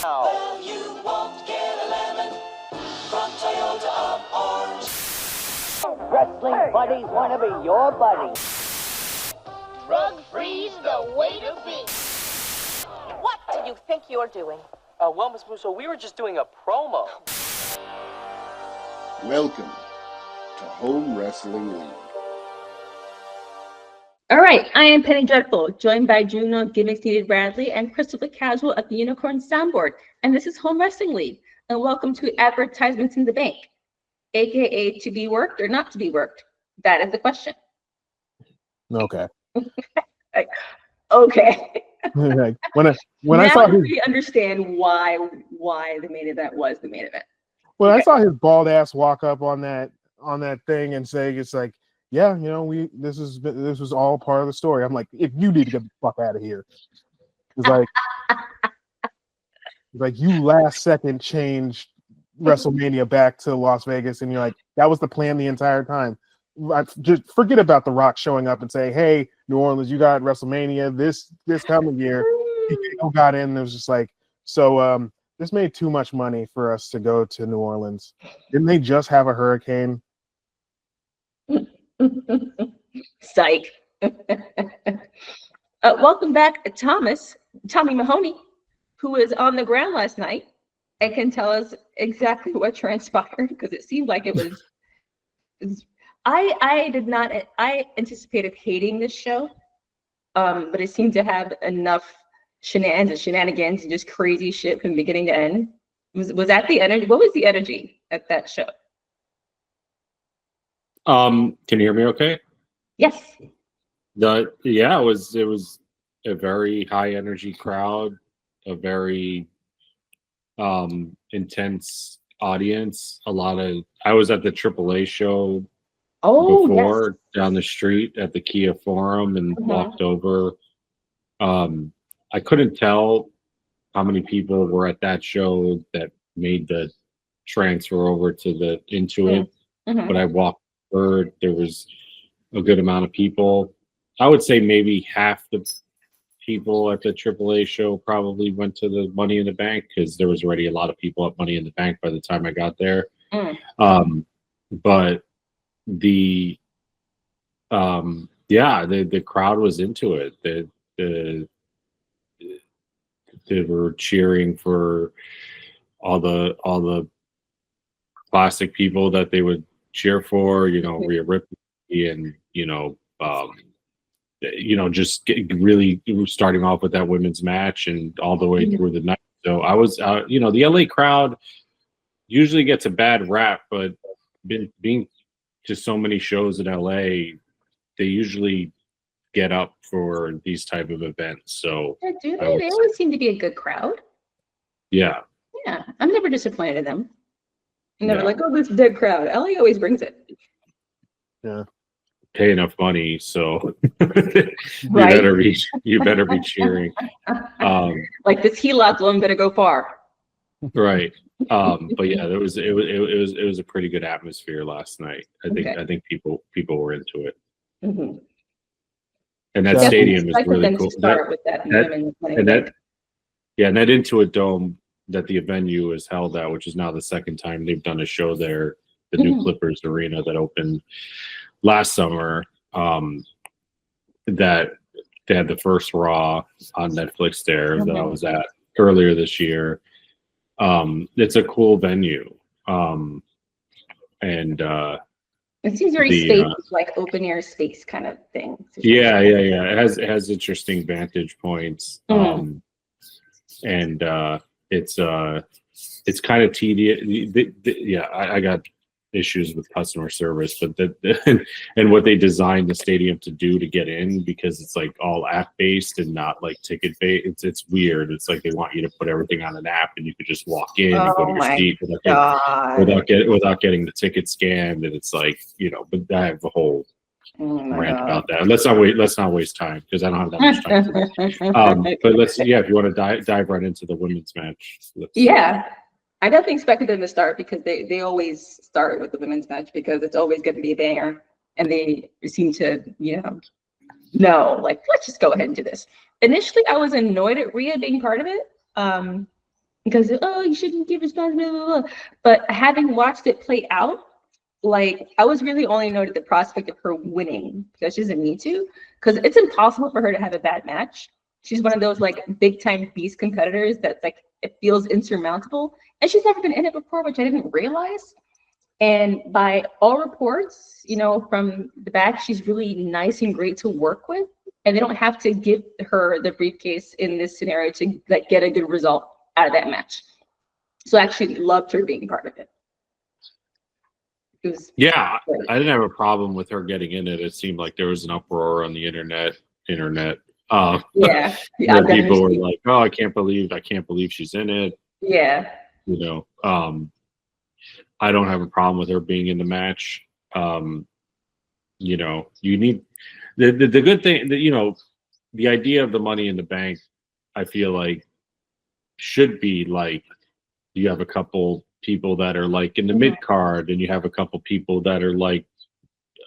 Well, you won't get a lemon from Toyota of Orange. Wrestling buddies want to be your buddy. Drug-free's the way to be. What do you think you're doing? Well, Miss Musso, we were just doing a promo. Welcome to Home Wrestling League. All right, I am Penny Dreadful, joined by Juno Gimmicks Needed Bradley and Christopher Casual at the Unicorn Soundboard. And this is Home Wrestling League. And welcome to Advertisements in the Bank, aka to be worked or not to be worked. That is the question. Okay. Okay. When I now saw his, we understand why the main event was the main event. when Okay. I saw his bald ass walk up on that thing and say it's like, yeah, you know, this was all part of the story. I'm like, if you need to get the fuck out of here. It's like you last second changed WrestleMania back to Las Vegas, and you're like, that was the plan the entire time. Just forget about The Rock showing up and saying, hey, New Orleans, you got WrestleMania this coming year. People got in and it was just like, so this made too much money for us to go to New Orleans. Didn't they just have a hurricane? Psych. Welcome back, Tommy Mahoney, who was on the ground last night and can tell us exactly what transpired, because it seemed like it was I anticipated hating this show, but it seemed to have enough shenanigans and just crazy shit from beginning to end. Was that the energy? What was the energy at that show? Can you hear me okay? Yes. It was a very high energy crowd, a very intense audience. I was at the AAA show before, yes, down the street at the Kia Forum, and walked over. I couldn't tell how many people were at that show that made the transfer over to the Intuit, but I walked over. There was a good amount of people. I would say maybe half the people at the AAA show probably went to the Money in the Bank, because there was already a lot of people at Money in the Bank by the time I got there. But the crowd was into it. They were cheering for all the classic people that they would cheer for, Rhea Ripley, and just really starting off with that women's match and all the way through the night. So I was, the LA crowd usually gets a bad rap, but being to so many shows in LA, they usually get up for these type of events. So Yeah, do they? They always seem to be a good crowd. Yeah. Yeah, I'm never disappointed in them. I'm never like, oh, this dead crowd. LA always brings it. Yeah. Pay enough money, so Right. you better be cheering. Like this HELOC loan better go far. Right. But yeah, it was a pretty good atmosphere last night. I think people were into it. And that stadium is really cool. That Intuit Dome that the venue is held at, which is now the second time they've done a show there, the new Clippers Arena that opened last summer, that they had the first Raw on Netflix there that I was at earlier this year. It's a cool venue. And it seems very space, like open air space kind of thing. Yeah. It has interesting vantage points. And it's kind of tedious. I got issues with customer service, but and what they designed the stadium to do to get in, because it's like all app based and not like ticket based. It's weird. It's like they want you to put everything on an app and you could just walk in and go to your seat without getting the ticket scanned. And it's like, but I have a whole rant about that. Let's not waste time, because I don't have that much time. But if you want to dive right into the women's match. I definitely expected them to start, because they always start with the women's match, because it's always going to be a banger, and they seem to let's just go ahead and do this. Initially I was annoyed at Rhea being part of it, because you shouldn't give responsibility, blah, blah, blah. But having watched it play out, like I was really only annoyed at the prospect of her winning because she doesn't need to, because it's impossible for her to have a bad match. She's one of those like big time beast competitors that's like it feels insurmountable, and she's never been in it before, which I didn't realize. And by all reports, from the back, she's really nice and great to work with, and they don't have to give her the briefcase in this scenario to like get a good result out of that match. So I actually loved her being part of it. Yeah, I didn't have a problem with her getting in it. It seemed like there was an uproar on the internet. Yeah, where people were like, "Oh, I can't believe she's in it." Yeah, I don't have a problem with her being in the match. You need the good thing that the idea of the Money in the Bank. I feel like should be like you have a couple people that are like in the mid card, and you have a couple people that are like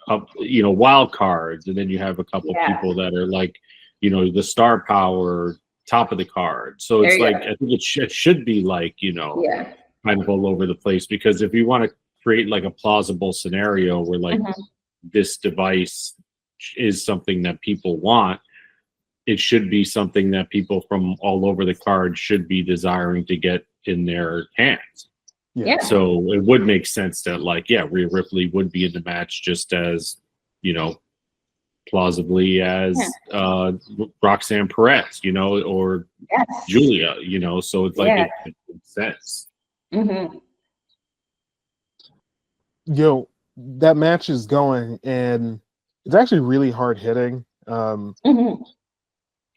up, wild cards, and then you have a couple people that are like, the star power top of the card. So it's like I think it should be like kind of all over the place, because if you want to create like a plausible scenario where like this device is something that people want, it should be something that people from all over the card should be desiring to get in their hands. Yeah. So it would make sense that Rhea Ripley would be in the match just as, plausibly as Roxanne Perez, or Julia, so it's like it makes sense. Mm-hmm. Yo, that match is going, and it's actually really hard hitting.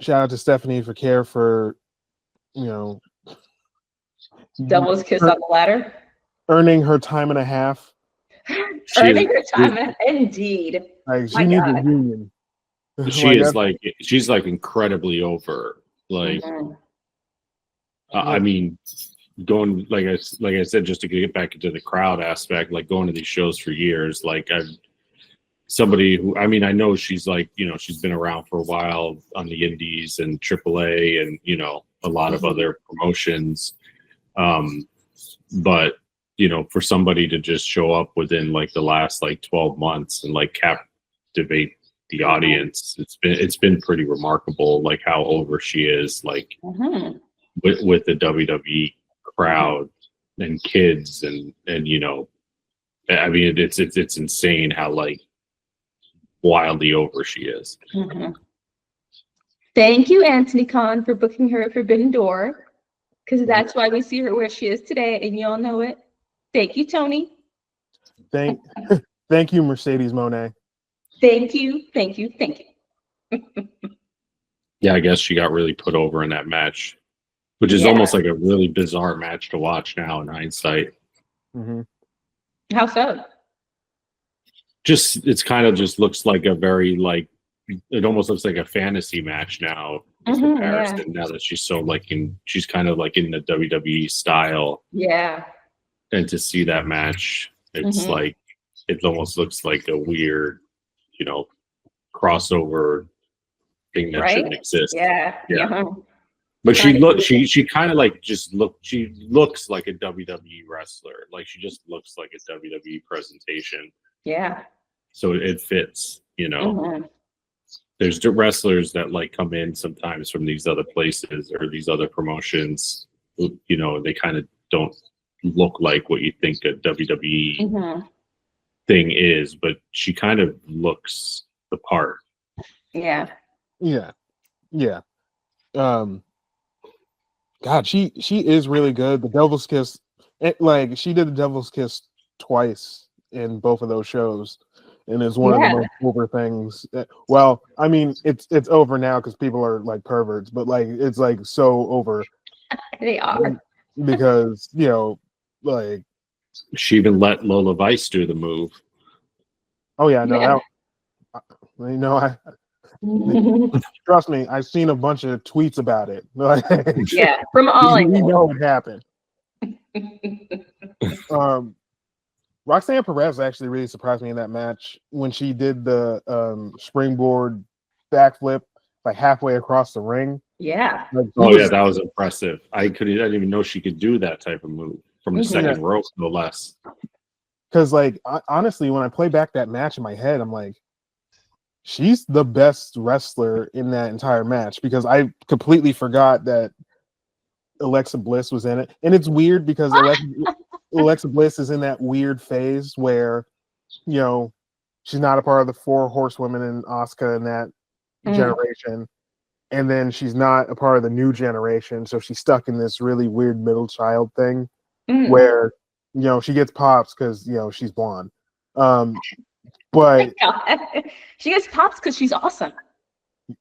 Shout out to Stephanie for care for, Devil's kiss on the ladder. Earning her time and a half. Earning her time, indeed. Like she needs a union. She's like incredibly over. Like, I mean, going like I said, just to get back into the crowd aspect, like going to these shows for years. Like somebody who, I mean, I know she's like, she's been around for a while on the indies and AAA and, a lot of other promotions. But, for somebody to just show up within like the last like 12 months and like captivate the audience, it's been pretty remarkable, like how over she is, like with the WWE crowd and kids and I mean, it's insane how like wildly over she is. Thank you, Anthony Khan, for booking her at Forbidden Door, because that's why we see her where she is today, and y'all know it. Thank you, Tony. Thank you, Mercedes Monet. Thank you. Yeah, I guess she got really put over in that match, which is almost like a really bizarre match to watch now in hindsight. How so? It's kind of just looks like a very like, it almost looks like a fantasy match now in comparison. Now that she's so like she's kind of like in the WWE style. Yeah. And to see that match, it's like it almost looks like a weird, crossover thing that shouldn't exist. Yeah. But she kind of like she looks like a WWE wrestler. Like she just looks like a WWE presentation. Yeah. So it fits, There's the wrestlers that like come in sometimes from these other places or these other promotions, they kind of don't look like what you think a WWE thing is, but she kind of looks the part. Yeah. God, she is really good. The Devil's Kiss, like she did the Devil's Kiss twice in both of those shows, and it's one of the most over things. Well, I mean, it's over now because people are like perverts, but like it's like so over. They are, because like she even let Lola Vice do the move. Oh yeah, no, trust me, I've seen a bunch of tweets about it. From all we know what happened. Roxanne Perez actually really surprised me in that match when she did the springboard backflip like halfway across the ring. Yeah. Like, Oh yeah, that was impressive. I didn't even know she could do that type of move from the second row, no less. Because like honestly, when I play back that match in my head, I'm like, she's the best wrestler in that entire match because I completely forgot that Alexa Bliss was in it. And it's weird because Alexa Bliss is in that weird phase where, you know, she's not a part of the 4 horsewomen and Asuka in that generation. And then she's not a part of the new generation. So she's stuck in this really weird middle child thing where, you know, she gets pops because, you know, she's blonde. But she gets pops because she's awesome.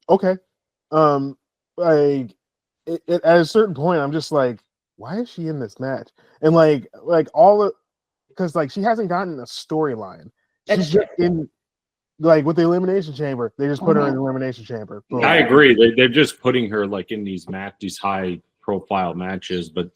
okay. Like at a certain point, I'm just like, why is she in this match? And like all of, because like she hasn't gotten a storyline. She's just in, like with the Elimination Chamber, they just put her in the Elimination Chamber. Boom. I agree. They're just putting her like in these high profile matches, but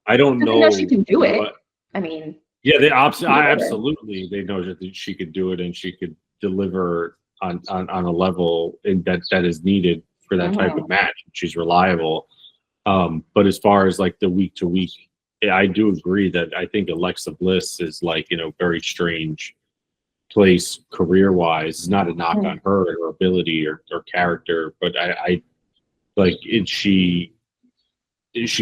I don't know. She can do it. I mean, yeah, absolutely. They know that she could do it and she could deliver on a level that is needed for that type of match. She's reliable. But as far as like the week to week, I do agree that I think Alexa Bliss is like, you know, very strange place career wise. It's not a knock on her and her ability or character, but I like, is she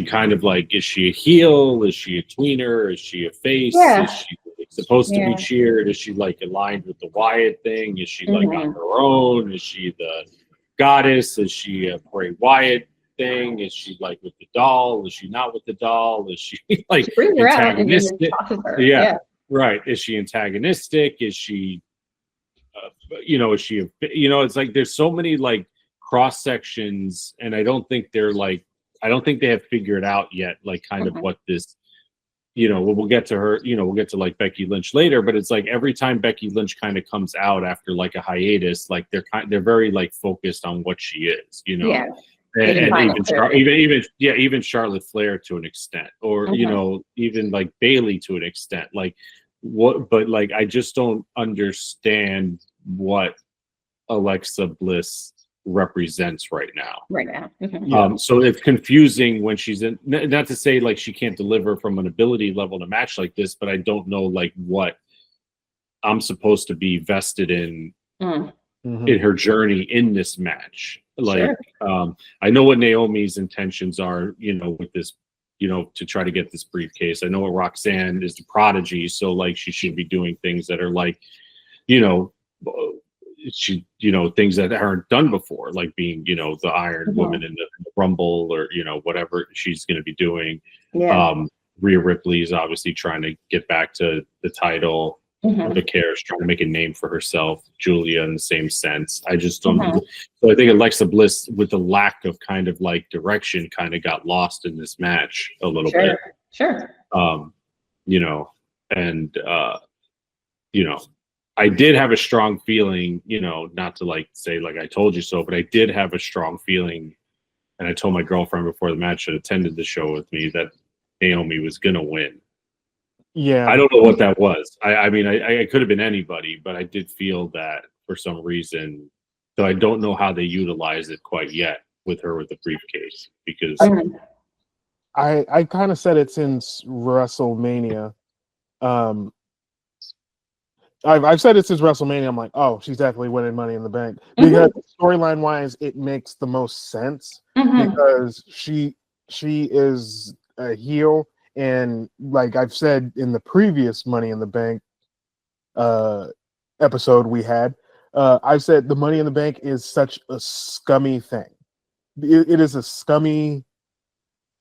kind of like, is she a heel? Is she a tweener? Is she a face? Yeah. Is she supposed to be cheered? Is she like aligned with the Wyatt thing? Is she like on her own? Is she the goddess? Is she a Bray Wyatt thing? Is she like with the doll? Is she not with the doll? Is she like antagonistic? Yeah, right. Is she antagonistic? Is she, you know, is she, you know, it's like there's so many like cross sections, and I don't think they have figured out yet, like kind of what this, you know, we'll get to her, you know, we'll get to like Becky Lynch later, but it's like every time Becky Lynch kind of comes out after like a hiatus, like they're very like focused on what she is, you know. Yeah. And even Charlotte Flair to an extent, or you know, even like Bailey to an extent, like but like I just don't understand what Alexa Bliss represents right now. So it's confusing when she's in, not to say like she can't deliver from an ability level in a match like this, but I don't know like what I'm supposed to be vested in in her journey in this match. Like I know what Naomi's intentions are, you know, with this, you know, to try to get this briefcase. I know what Roxanne is the prodigy, so like she should be doing things that are like, you know, she, you know, things that aren't done before, like being, you know, the Iron Woman in the Rumble, or you know, whatever she's going to be doing. Rhea Ripley is obviously trying to get back to the title. Vicaris trying to make a name for herself. Julia in the same sense. I just don't. So I think Alexa Bliss, with the lack of kind of like direction, kind of got lost in this match a little bit. You know, and you know, I did have a strong feeling, you know, not to like say like I told you so, but I did have a strong feeling, and I told my girlfriend before the match that attended the show with me that Naomi was gonna win. Yeah, I don't know what that was. I mean, I could have been anybody, but I did feel that for some reason. So I don't know how they utilize it quite yet with her with the briefcase, because I kind of said it since WrestleMania. I've said it since WrestleMania. I'm like, oh, she's definitely winning Money in the Bank because storyline wise, it makes the most sense because she is a heel. And like I've said in the previous Money in the Bank episode we had, I've said the Money in the Bank is such a scummy thing. It is a scummy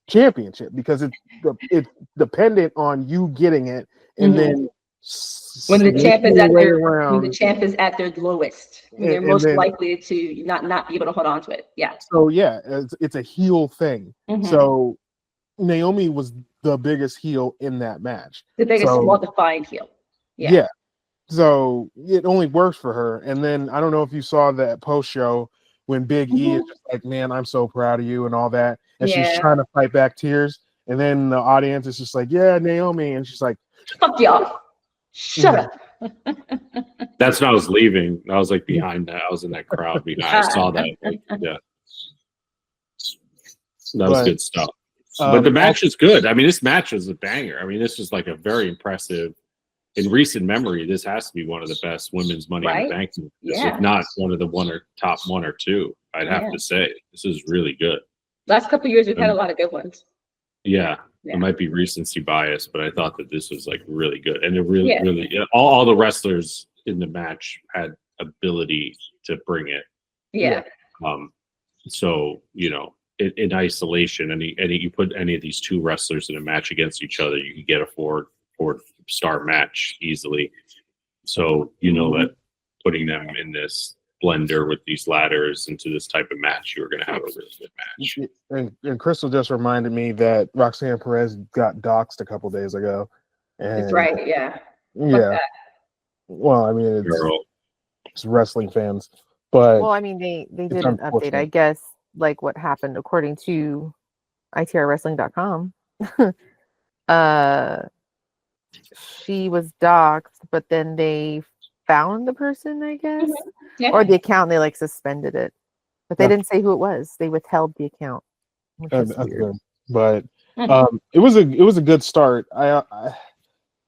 championship because it's dependent on you getting it, and then when the champ is at their lowest, when they're most likely to not be able to hold on to it. Yeah. So yeah, it's a heel thing. So Naomi was the biggest heel in that match. The biggest well-defined heel. Yeah. So it only works for her. And then I don't know if you saw that post show when Big E is just like, man, I'm so proud of you and all that. And she's trying to fight back tears. And then the audience is just like, yeah, Naomi. And she's like, fuck y'all. Shut up. That's when I was leaving. I was like behind that. I was in that crowd behind. I saw that. Like, yeah. That was good stuff. But the match is good. I mean, this match was a banger. I mean, this was like a very impressive. In recent memory, this has to be one of the best women's Money in the Bank matches, if not one of the top one or two. I'd have to say this is really good. Last couple of years, we've had a lot of good ones. Yeah, it might be recency bias, but I thought that this was like really good, and it really, all the wrestlers in the match had ability to bring it. Yeah. So in isolation, any you put any of these two wrestlers in a match against each other, you could get a four-star match easily. So that putting them in this blender with these ladders into this type of match, you were going to have a really good match. And Crystal just reminded me that Roxanne Perez got doxxed a couple days ago. And that's right. Yeah. Yeah. Well, I mean, it's wrestling fans, but well, I mean, they did an update, I guess, like what happened according to itrwrestling.com. She was doxxed, but then they found the person, I guess, or the account. They like suspended it, but they didn't say who it was. They withheld the account. That's good, but it was a good start.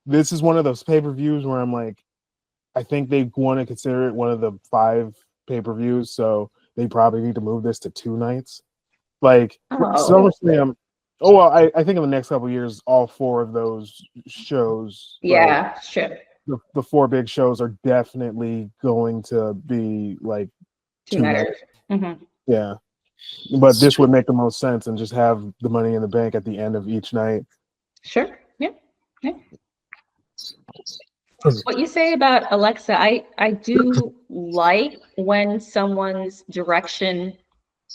This is one of those pay-per-views where I'm like, I think they want to consider it one of the 5 pay-per-views, so they probably need to move this to 2 nights. Like SummerSlam. Oh well, I think in the next couple of years, all 4 of those shows. Yeah, sure. The 4 big shows are definitely going to be like 2 nights. Yeah, but this would make the most sense and just have the Money in the Bank at the end of each night. Sure. Yeah. What you say about Alexa, I do like when someone's direction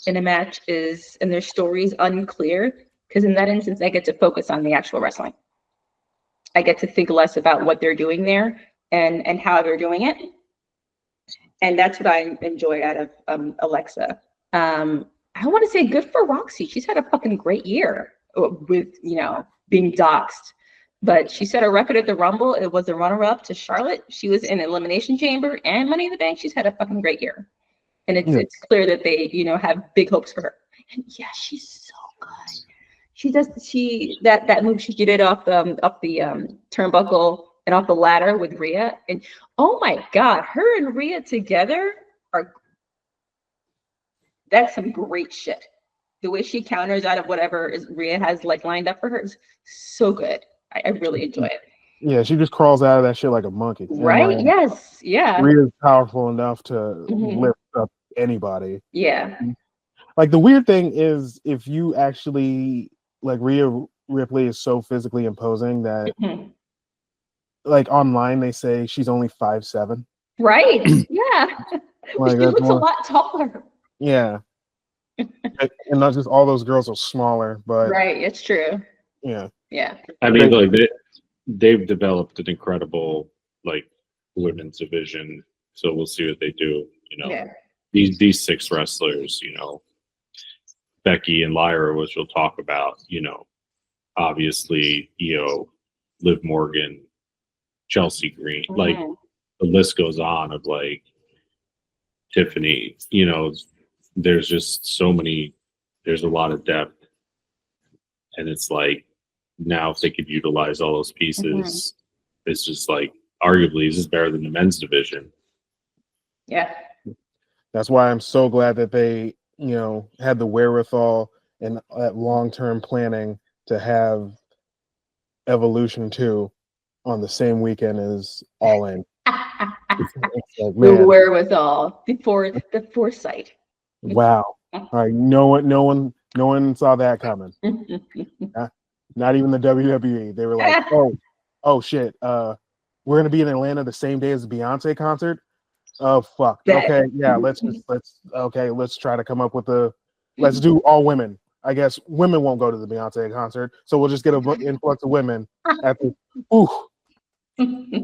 in a match is and their story is unclear, because in that instance, I get to focus on the actual wrestling. I get to think less about what they're doing there and how they're doing it. And that's what I enjoy out of Alexa. I want to say good for Roxy. She's had a fucking great year with, being doxxed. But she set a record at the Rumble. It was a runner-up to Charlotte. She was in Elimination Chamber and Money in the Bank. She's had a fucking great year. And it's clear that they, have big hopes for her. And yeah, she's so good. She does that move she did off the turnbuckle and off the ladder with Rhea. And oh my God, her and Rhea together that's some great shit. The way she counters out of whatever Rhea has like lined up for her is so good. I really enjoy it. Yeah, she just crawls out of that shit like a monkey. Right? Yes. Yeah. Rhea's powerful enough to lift up anybody. Yeah. Like the weird thing is if you actually like Rhea Ripley is so physically imposing that like online they say she's only 5'7". Right. Yeah. Like, she looks a lot taller. Yeah. And not just all those girls are smaller, but right, it's true. Yeah. Yeah. I mean, like they've developed an incredible like women's division, so we'll see what they do. These 6 wrestlers, Becky and Lyra, which we'll talk about. Obviously, Liv Morgan, Chelsea Green, like the list goes on of like Tiffany. There's just so many. There's a lot of depth, and it's like. Now, if they could utilize all those pieces, it's just like arguably this is better than the men's division. Yeah, that's why I'm so glad that they, had the wherewithal and that long-term planning to have Evolution 2 on the same weekend as All In. Like, the wherewithal, the foresight. Wow! All right, no one saw that coming. Not even the WWE. They were like, oh shit. We're gonna be in Atlanta the same day as the Beyonce concert. Oh fuck. Okay, yeah. Let's try to come up with let's do all women. I guess women won't go to the Beyonce concert, so we'll just get an influx of women at the.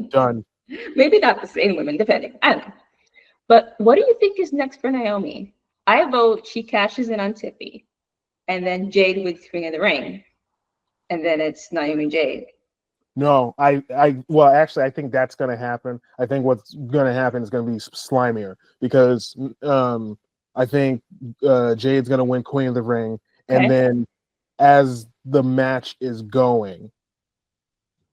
Done. Maybe not the same women, depending. I don't know. But what do you think is next for Naomi? I vote she cashes in on Tiffy, and then Jade with King of the Ring. And then it's Naomi Jade. No, well, actually, I think that's going to happen. I think what's going to happen is going to be slimier because I think Jade's going to win Queen of the Ring, And then as the match is going,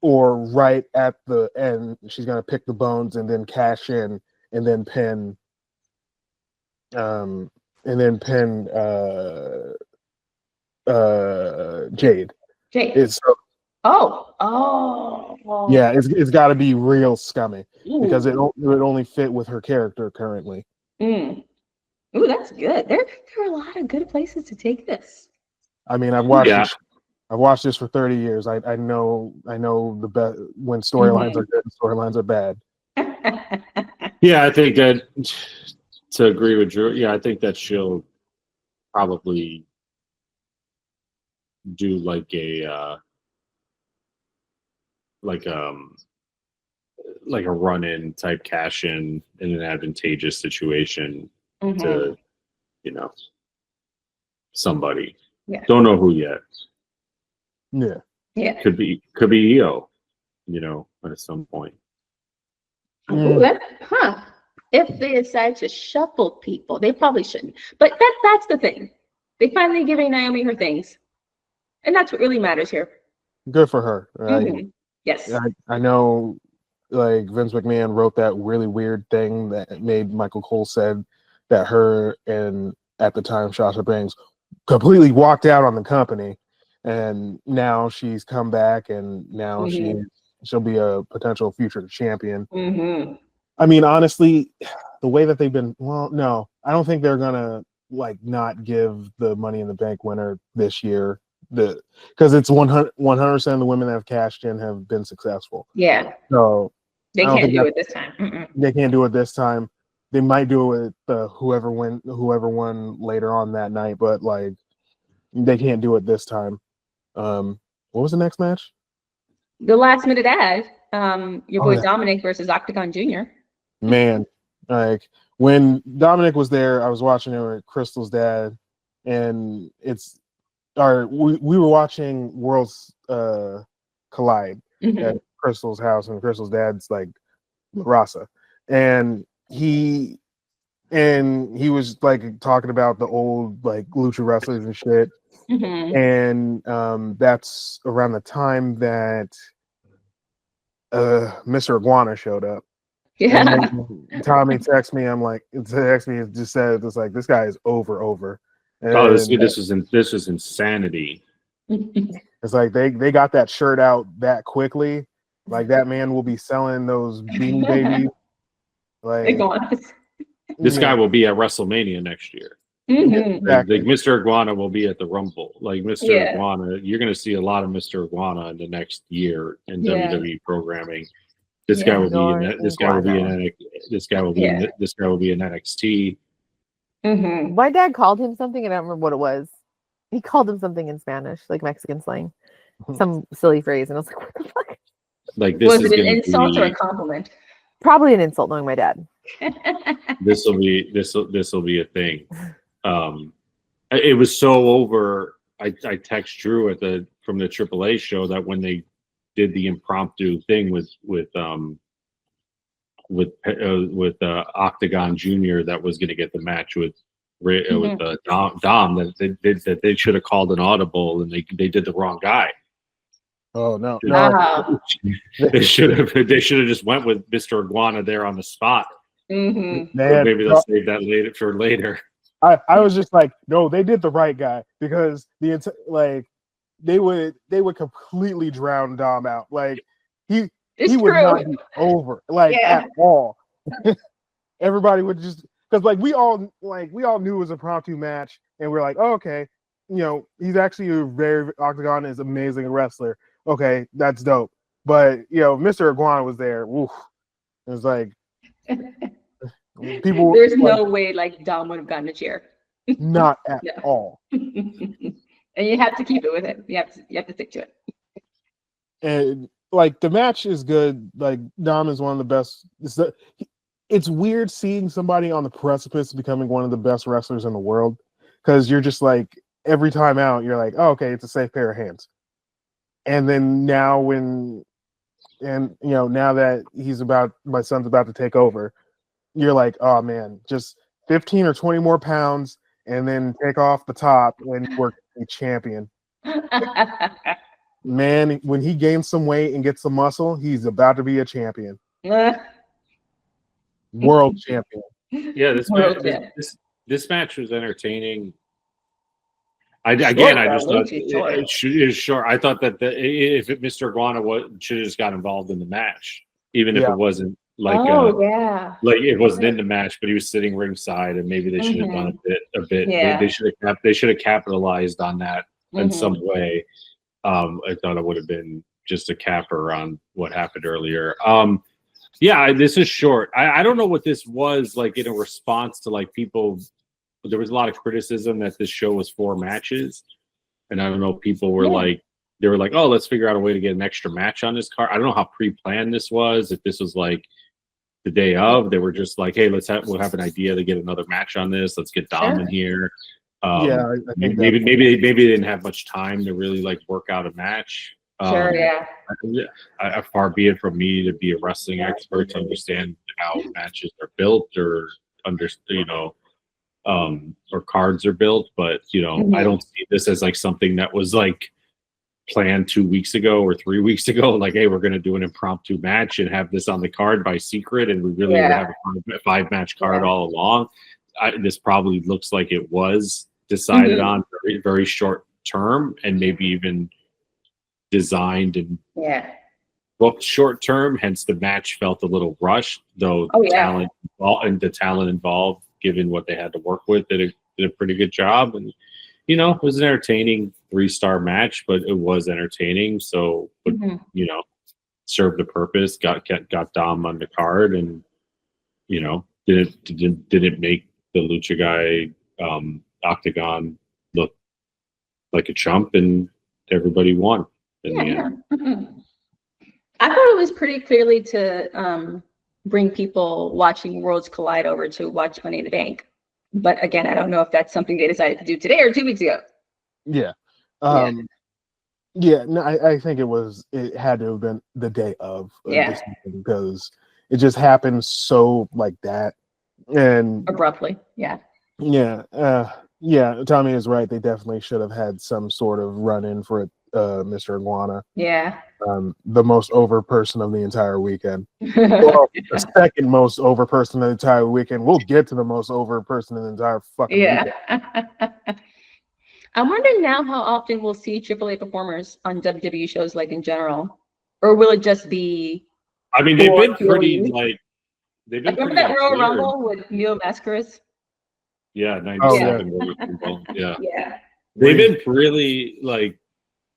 or right at the end, she's gonna pick the bones and then cash in and then pin Jade. It's yeah, it's got to be real scummy because it would only fit with her character currently. Ooh, that's good. There are a lot of good places to take this. I mean, I've watched this for 30 years. I know the best when storylines are good and storylines are bad. Yeah, I think that to agree with Drew. Yeah, I think that she'll probably do like a run-in type cash-in in an advantageous situation to, somebody. Yeah. Don't know who yet. Yeah. Yeah. Could be Io, at some point. If they decide to shuffle people, they probably shouldn't. But that's the thing. They finally giving Naomi her things. And that's what really matters here. Good for her. Yes. I know, like, Vince McMahon wrote that really weird thing that made Michael Cole said that her and, at the time, Sasha Banks completely walked out on the company. And now she's come back, and now she'll be a potential future champion. I mean, honestly, the way that they've been, no, I don't think they're gonna not give the Money in the Bank winner this year, because it's 100% of the women that have cashed in have been successful. Yeah. So they can't do it this time. They can't do it this time. They might do it with whoever won later on that night, but they can't do it this time. What was the next match? The last minute ad. Your boy Dominic versus Octagon Jr. Man, when Dominic was there, I was watching it with Crystal's dad, and we were watching Worlds Collide at Crystal's house, and Crystal's dad's Rasa, and he was talking about the old lucha wrestlers and shit. And that's around the time that Mr. Iguana showed up. Yeah. And Tommy texted me. It just said this guy is over. And this is insanity. It's they got that shirt out that quickly. That man will be selling those Beanie Babies. This guy will be at WrestleMania next year. Exactly. Mr. Iguana will be at the Rumble. Mr. Iguana, you're going to see a lot of Mr. Iguana in the next year in WWE programming. This guy will be in that. This guy will be in. This guy will be in. This guy will be in NXT. My dad called him something, and I don't remember what it was. He called him something in Spanish, like Mexican slang, some silly phrase, and I was like, "What the fuck?" Was it an insult or a compliment? Probably an insult, knowing my dad. This will be a thing. It was so over. I text Drew from the AAA show that when they did the impromptu thing with Octagon Jr. that was going to get the match with Dom, that they should have called an audible, and they did the wrong guy. Oh no! They should have just went with Mr. Iguana there on the spot. Man, maybe they'll save that for later. I was just no, they did the right guy, because they would completely drown Dom out. He would not be over at all. Everybody would just, because we all knew it was a impromptu match, and we're oh, okay, he's actually Octagon is amazing wrestler. Okay, that's dope. But Mr. Iguana was there. Woof. It was people. There's no way Dom would have gotten a chair. Not at all. And you have to keep it with him. You have to stick to it. And the match is good. Dom is one of the best. It's weird seeing somebody on the precipice of becoming one of the best wrestlers in the world, because you're just every time out you're oh, okay, it's a safe pair of hands. And then now now that my son's about to take over, you're oh man, just 15 or 20 more pounds, and then take off the top and work a champion. Man, when he gains some weight and gets some muscle, he's about to be a champion. World champion. Yeah, this match was entertaining. I just thought it was short. I thought that if Mr. Iguana should have just got involved in the match, even if it wasn't like it wasn't in the match, but he was sitting ringside, and maybe they should have done a bit. Yeah. They should have capitalized on that in some way. I thought it would have been just a capper on what happened earlier. This is short. I don't know what this was like in a response to like people. There was a lot of criticism that this show was 4 matches, and I don't know. People were they were like, "Oh, let's figure out a way to get an extra match on this card." I don't know how pre-planned this was. If this was like the day of, they were just like, "Hey, we'll have an idea to get another match on this. Let's get Dom in here." I think maybe they didn't have much time to really like work out a match. Far be it from me to be a wrestling expert to understand how matches are built or or cards are built, but I don't see this as like something that was like planned 2 weeks ago or 3 weeks ago. Like, hey, we're going to do an impromptu match and have this on the card by secret, and we really would have a 5-match card all along. This probably looks like it was decided on very, very short term, and maybe even designed and booked short term. Hence, the match felt a little rushed, though. The talent involved, given what they had to work with, did a pretty good job. And it was an entertaining 3-star match, but it was entertaining. So, served the purpose. Got Dom on the card, and didn't make the Lucha guy Octagon look like a chump, and everybody won in the end. I thought it was pretty clearly to bring people watching Worlds Collide over to watch Money in the Bank. But again, I don't know if that's something they decided to do today or 2 weeks ago. I think it had to have been the day of this season, because it just happened so like that and abruptly. Tommy is right. They definitely should have had some sort of run-in for Mr. Iguana. The most over person of the entire weekend. Well, the second most over person of the entire weekend. We'll get to the most over person of the entire fucking weekend. I'm wondering now how often we'll see AAA performers on WWE shows, like in general, or will it just be? I mean, they've been pretty like. They've been remember that Royal Rumble with Neo Mascaras? Yeah, 97. Royal Rumble. Yeah. They've been really like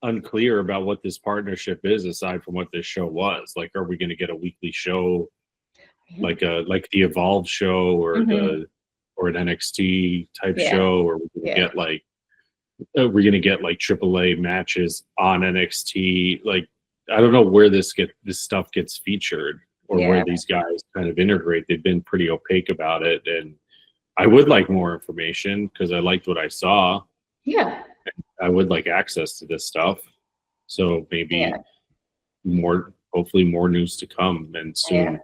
unclear about what this partnership is, aside from what this show was. Like, are we going to get a weekly show, like the Evolve show, or an NXT type show, or are we going to get like AAA matches on NXT? Like, I don't know where this stuff gets featured, or where these guys kind of integrate. They've been pretty opaque about it, and I would like more information because I liked what I saw. I would like access to this stuff. So maybe hopefully more news to come, and soon.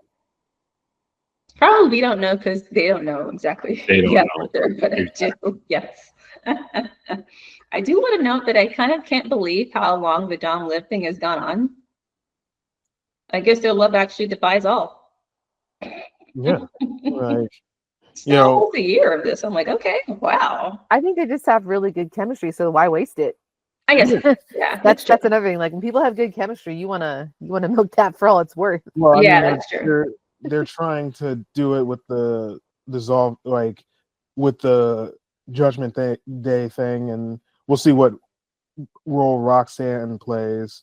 Probably we don't know because they don't know exactly. They don't know. But I do. Yes. I do want to note that I kind of can't believe how long the Dom Liv thing has gone on. I guess their love actually defies all. Yeah. Right. Almost a year of this. I'm like, okay, wow. I think they just have really good chemistry, so why waste it? I guess that's another thing. Like, when people have good chemistry, you wanna milk that for all it's worth. Well, that's true. They're trying to do it with the dissolve, like with the Judgment Day thing, and we'll see what role Roxanne plays.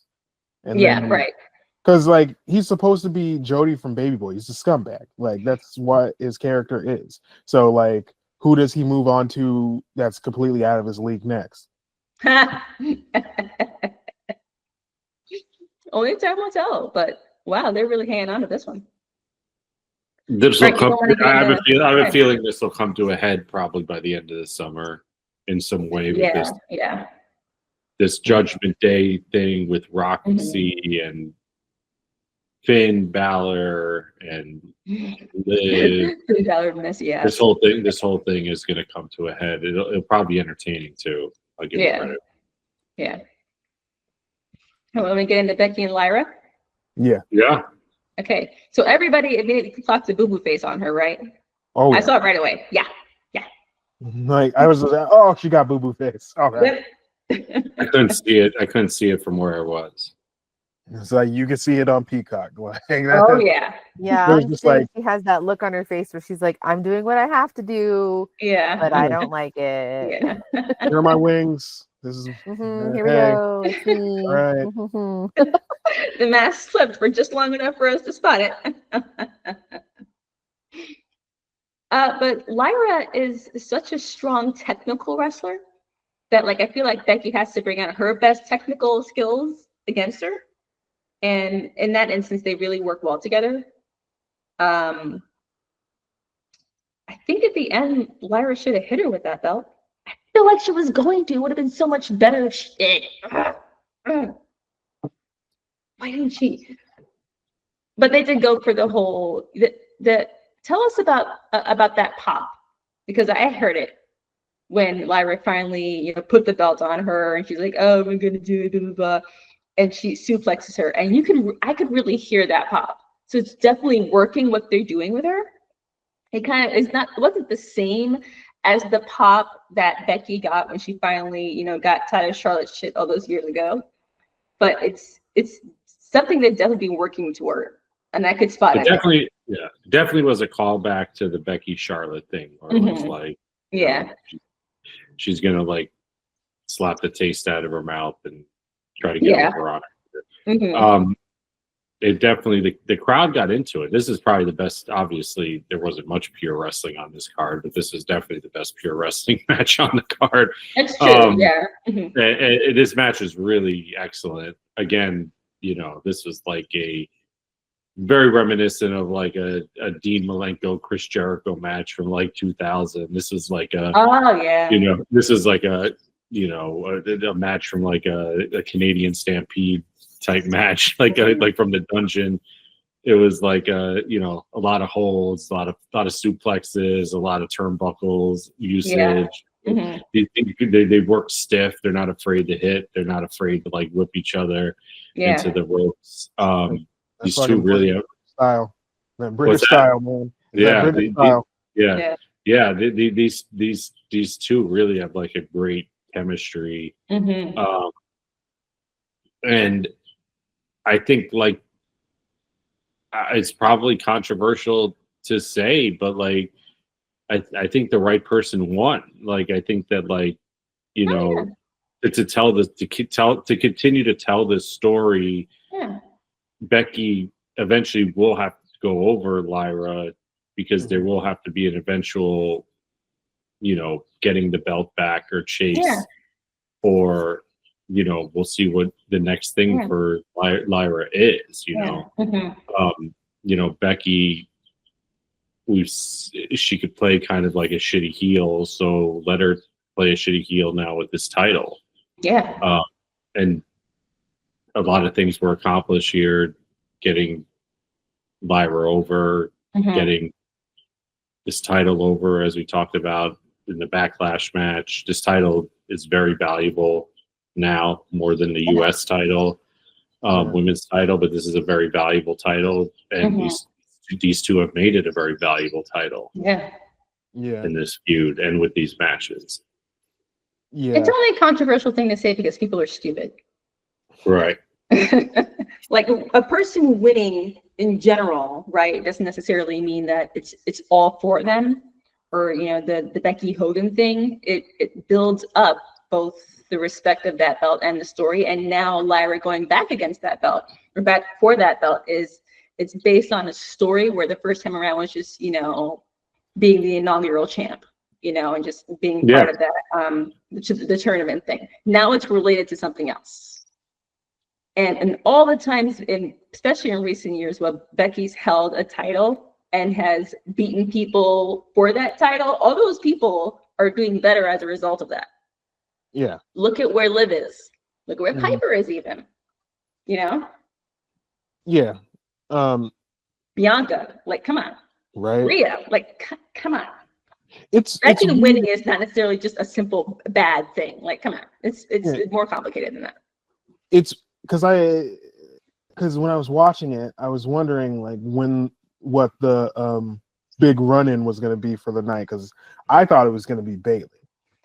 And right. Because like he's supposed to be Jody from Baby Boy. He's a scumbag. Like, that's what his character is. So like, who does he move on to that's completely out of his league next? Only time will tell. But wow, they're really hanging on to this one. This will come. I have a feeling this will come to a head probably by the end of the summer in some way. With this Judgment Day thing with Roxy and Finn Balor and Liv. This whole thing is going to come to a head. It'll probably be entertaining too. I'll give her credit. Yeah. Want to get into Becky and Lyra? Yeah. Yeah. Okay. So everybody immediately clocks the boo-boo face on her, right? Oh, I saw it right away. Yeah. like I was just like, oh, she got boo boo face. Okay. Yep. I couldn't see it. I couldn't see it from where I was. It's like you can see it on Peacock. Like, Oh yeah. Yeah, It was I'm just saying like- she has that look on her face where she's like, I'm doing what I have to do, Yeah. but I don't like it. Yeah. here are my wings. This is Here we hey. go. It's me. All right. Mhm. The mask slipped for just long enough for us to spot it. But Lyra is such a strong technical wrestler that, like, I feel like Becky has to bring out her best technical skills against her. And in that instance, they really work well together. I think at the end, Lyra should have hit her with that belt. I feel like she was going to. It would have been so much better if she did. Why didn't she? But they did go for the whole. Tell us about that pop, because I heard it when Lyra finally put the belt on her and she's like, "Oh, we're gonna do it," blah, blah, blah, and she suplexes her, and I could really hear that pop. So it's definitely working what they're doing with her. It kind of it wasn't the same as the pop that Becky got when she finally got tired of Charlotte's shit all those years ago, but it's something that definitely been working toward. And I could spot it. Definitely was a callback to the Becky Charlotte thing, where it was like, she's gonna like slap the taste out of her mouth and try to get over on it. It definitely the crowd got into it. This is probably the best. Obviously, there wasn't much pure wrestling on this card, but this is definitely the best pure wrestling match on the card. That's true. This match is really excellent. Again, this was like a very reminiscent of like a Dean Malenko Chris Jericho match from like 2000. This is like a this is like a match from like a Canadian Stampede type match, like from the dungeon. It was like a lot of holds, a lot of suplexes, a lot of turnbuckles usage. They work stiff. They're not afraid to hit. They're not afraid to like whip each other into the ropes. These two really have style, that British style, man. British style. These two really have like a great chemistry. And I think like it's probably controversial to say, but like I think the right person won. Like I think that like to continue to tell this story. Becky eventually will have to go over Lyra because there will have to be an eventual, getting the belt back or chase, or we'll see what the next thing for Lyra is. Becky, she could play kind of like a shitty heel, so let her play a shitty heel now with this title. And a lot of things were accomplished here, getting Lyra over, getting this title over, as we talked about in the Backlash match. This title is very valuable now, more than the U.S. title, women's title, but this is a very valuable title, and these two have made it a very valuable title in this feud and with these matches. It's only a controversial thing to say because people are stupid. Right. Like a person winning in general, right, doesn't necessarily mean that it's all for them, or the Becky Hogan thing. It builds up both the respect of that belt and the story, and now Lyra going back against that belt or back for that belt it's based on a story where the first time around was just being the inaugural champ, and just being part of that the tournament thing. Now it's related to something else. And all the times, especially in recent years, where Becky's held a title and has beaten people for that title, all those people are doing better as a result of that. Look at where Liv is. Look at where Piper is, even. Bianca, like, come on. Right. Rhea, like, come on. Becky winning is not necessarily just a simple bad thing. Like, come on, it's more complicated than that. It's because when I was watching it, I was wondering like what the big run-in was going to be for the night, because I thought it was going to be Bailey.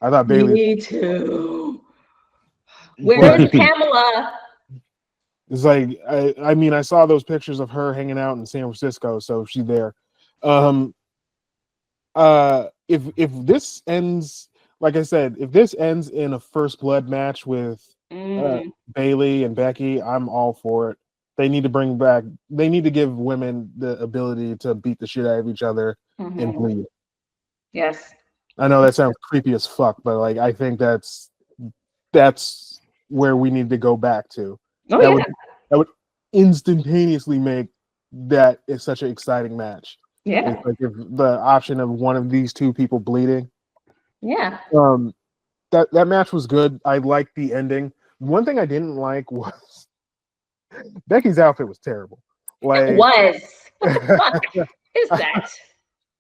I thought Bailey. Me too. Where's Pamela? It's like I mean, I saw those pictures of her hanging out in San Francisco, so she's there. If this ends, like I said, if this ends in a first blood match with Bailey and Becky, I'm all for it. They need to give women the ability to beat the shit out of each other and bleed. Yes. I know that sounds creepy as fuck, but like I think that's where we need to go back to. That would instantaneously make that is such an exciting match. Yeah. It's like if the option of one of these two people bleeding. Yeah. That match was good. I liked the ending. One thing I didn't like was Becky's outfit was terrible. Like, it was. What the fuck is that?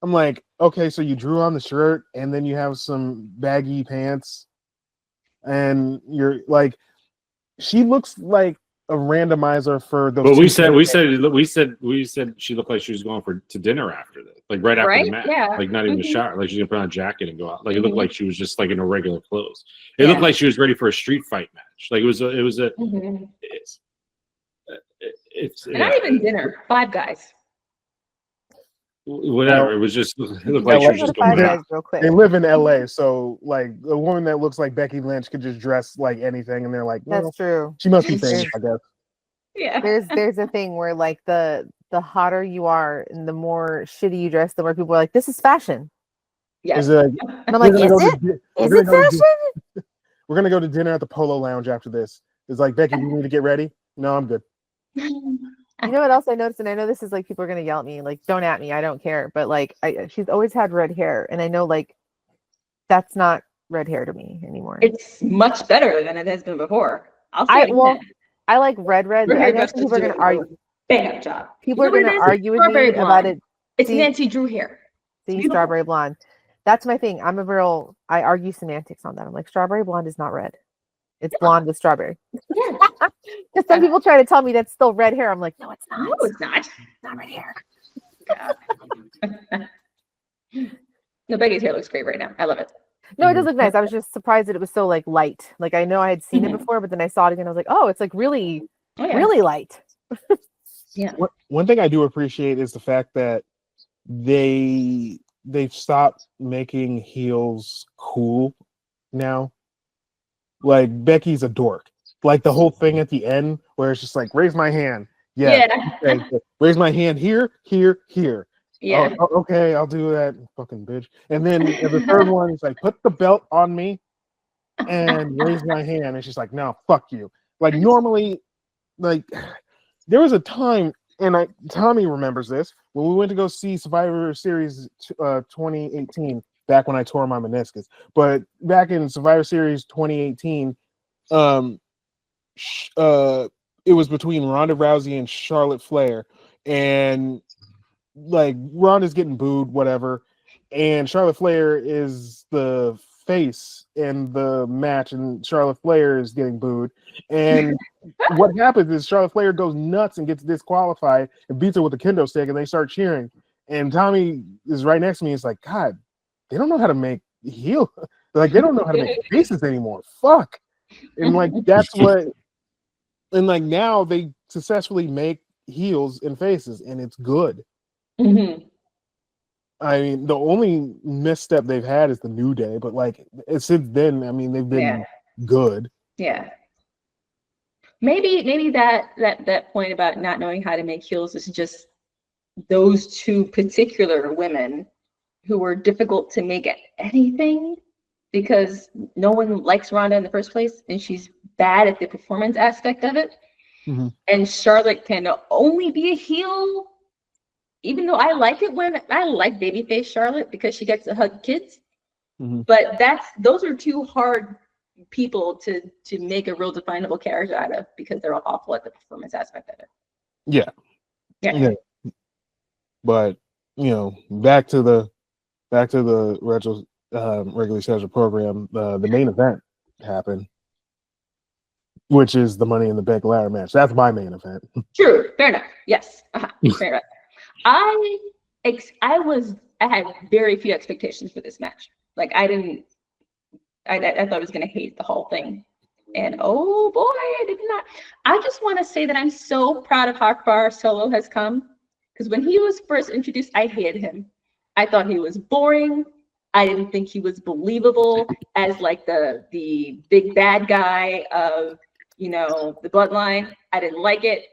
I'm like, okay, so you drew on the shirt and then you have some baggy pants, and you're like, she looks like a randomizer for those. But we said she looked like she was going to dinner after this, like right after the match, like not even a shower, like she's gonna put on a jacket and go out. Like it looked like she was just like in her regular clothes. It looked like she was ready for a street fight match. Like it's not even dinner. Five Guys. Whatever. It was just. It looked like she was just going out. They live in LA, so like a woman that looks like Becky Lynch could just dress like anything, and they're like, well, that's true. She must be famous, I guess. Yeah. There's a thing where like the hotter you are and the more shitty you dress, the more people are like, this is fashion. Yes. And I'm like, is it fashion? We're gonna go to dinner at the Polo Lounge after this. It's like, Becky, you need to get ready. No, I'm good. You know what else I noticed, and I know this is like people are gonna yell at me, like don't at me, I don't care, but like she's always had red hair, and I know like that's not red hair to me anymore. It's much better than it has been before. I like red. I know people are gonna argue. Bam job. People are gonna argue with me about it. It's Nancy Drew hair. See, strawberry blonde. That's my thing. I argue semantics on that. I'm like, strawberry blonde is not red. It's blonde with strawberry. Yeah. Because some people try to tell me that's still red hair. I'm like, no, it's not. No, it's not. It's not red hair. No, Becky's hair looks great right now. I love it. No, it does look nice. I was just surprised that it was so like light. Like I know I had seen it before, but then I saw it again. I was like, oh, it's like really, really light. Yeah. One thing I do appreciate is the fact that they've stopped making heels cool now. Like Becky's a dork. Like the whole thing at the end where it's just like, raise my hand. Yeah. Okay. Raise my hand here. Yeah. Oh, okay, I'll do that, fucking bitch. And then the third one is like, put the belt on me and raise my hand. And she's like, no, fuck you. Like normally, like there was a time, and Tommy remembers this, when we went to go see Survivor Series 2018, back when I tore my meniscus. But back in Survivor Series 2018, it was between Ronda Rousey and Charlotte Flair, and like Ronda's getting booed, whatever, and Charlotte Flair is the face in the match, and Charlotte Flair is getting booed. And what happens is Charlotte Flair goes nuts and gets disqualified and beats her with a kendo stick, and they start cheering. And Tommy is right next to me. It's like, God, they don't know how to make heel. Like they don't know how to make faces anymore. Fuck. And like that's what. And like now they successfully make heels and faces, and it's good. Mm-hmm. I mean, the only misstep they've had is the New Day, but like since then, I mean, they've been good. Yeah. Maybe that point about not knowing how to make heels is just those two particular women who were difficult to make anything because no one likes Ronda in the first place, and she's bad at the performance aspect of it. Mm-hmm. And Charlotte can only be a heel, even though I like babyface Charlotte because she gets to hug kids. Mm-hmm. But those are two hard people to make a real definable character out of because they're all awful at the performance aspect of it. Yeah. But back to the back to the regularly scheduled program. The main event happened, which is the Money in the Bank ladder match. That's my main event. True. Fair enough. Yes. Fair enough. I had very few expectations for this match. Like I thought I was gonna hate the whole thing. And oh boy, I did not. I just want to say that I'm so proud of how far Solo has come. Because when he was first introduced, I hated him. I thought he was boring. I didn't think he was believable as like the big bad guy of, you know, the bloodline. I didn't like it.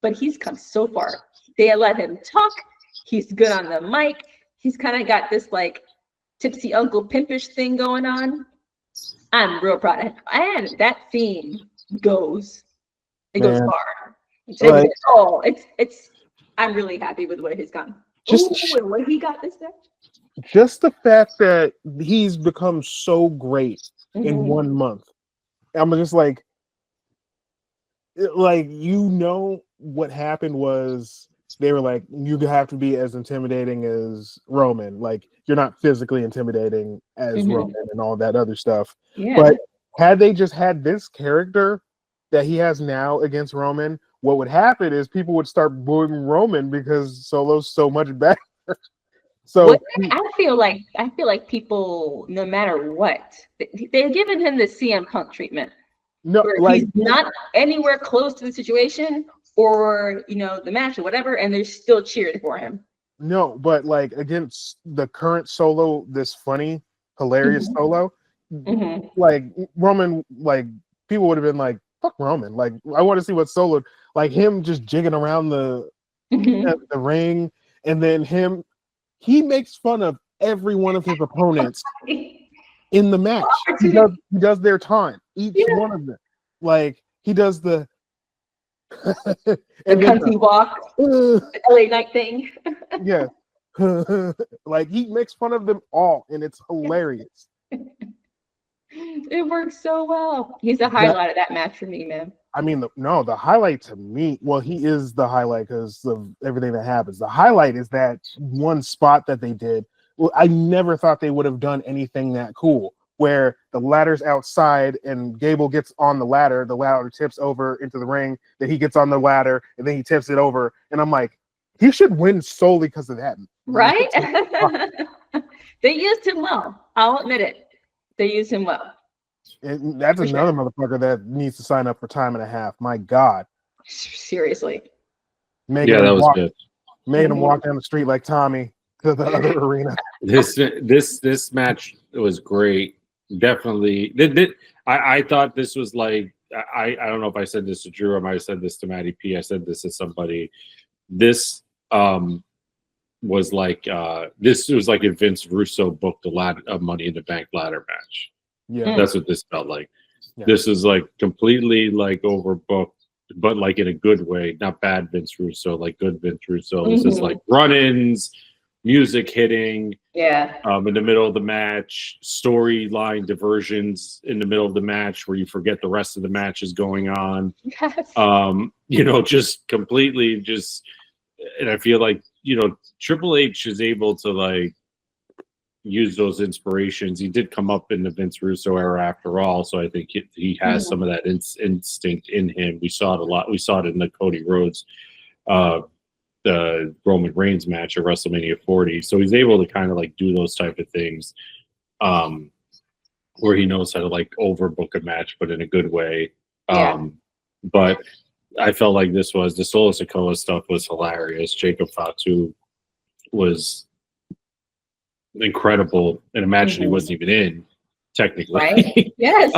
But he's come so far. They let him talk. He's good on the mic. He's kind of got this like tipsy uncle pimpish thing going on. I'm real proud of him. And that theme goes far. I'm really happy with where he's gone. What he got this day? Just the fact that he's become so great in 1 month. I'm just like, you know, what happened was they were like, you have to be as intimidating as Roman. Like, you're not physically intimidating as Roman and all that other stuff. Yeah. But had they just had this character that he has now against Roman, what would happen is people would start booing Roman because Solo's so much better. So I feel like people, no matter what, they're giving him the CM Punk treatment. No, like he's not anywhere close to the situation or, you know, the match or whatever, and they're still cheering for him. No, but like against the current Solo, this funny, hilarious Solo, like Roman, like people would have been like, "Fuck Roman!" Like I want to see what Solo, like him just jigging around the ring, and then he makes fun of every one of his opponents in the match. He does their taunt, each one of them. Like he does the country walk, the LA night thing. Yeah. Like he makes fun of them all, and it's hilarious. It works so well. He's the highlight of that match for me, man. I mean, the highlight to me, well, he is the highlight because of everything that happens. The highlight is that one spot that they did. Well, I never thought they would have done anything that cool, where the ladder's outside and Gable gets on the ladder tips over into the ring, then he gets on the ladder, and then he tips it over. And I'm like, he should win solely because of that. Right? They used him well. I'll admit it. They used him well. And that's another motherfucker that needs to sign up for time and a half. My God. Seriously. That was good. Made him walk down the street like Tommy to the other arena. This match was great. Definitely. I thought this was like, I don't know if I said this to Drew. I might have said this to Matty P. I said this to somebody. This was like if Vince Russo booked a Money in the Bank ladder match. Yeah, that's what this felt like. Yeah. This is like completely like overbooked, but like in a good way, not bad Vince Russo, like good Vince Russo. This is like run-ins, music hitting, in the middle of the match, storyline diversions in the middle of the match where you forget the rest of the match is going on. Yes. Just completely and I feel like, Triple H is able to like use those inspirations. He did come up in the Vince Russo era after all, so I think he has some of that instinct in him. We saw it a lot. We saw it in the Cody Rhodes, the Roman Reigns match at WrestleMania 40. So he's able to kind of like do those type of things, where he knows how to like overbook a match, but in a good way. But I felt like the Solo Sikoa stuff was hilarious. Jacob Fatu was incredible in a match that he wasn't even in, technically. Right? Yes.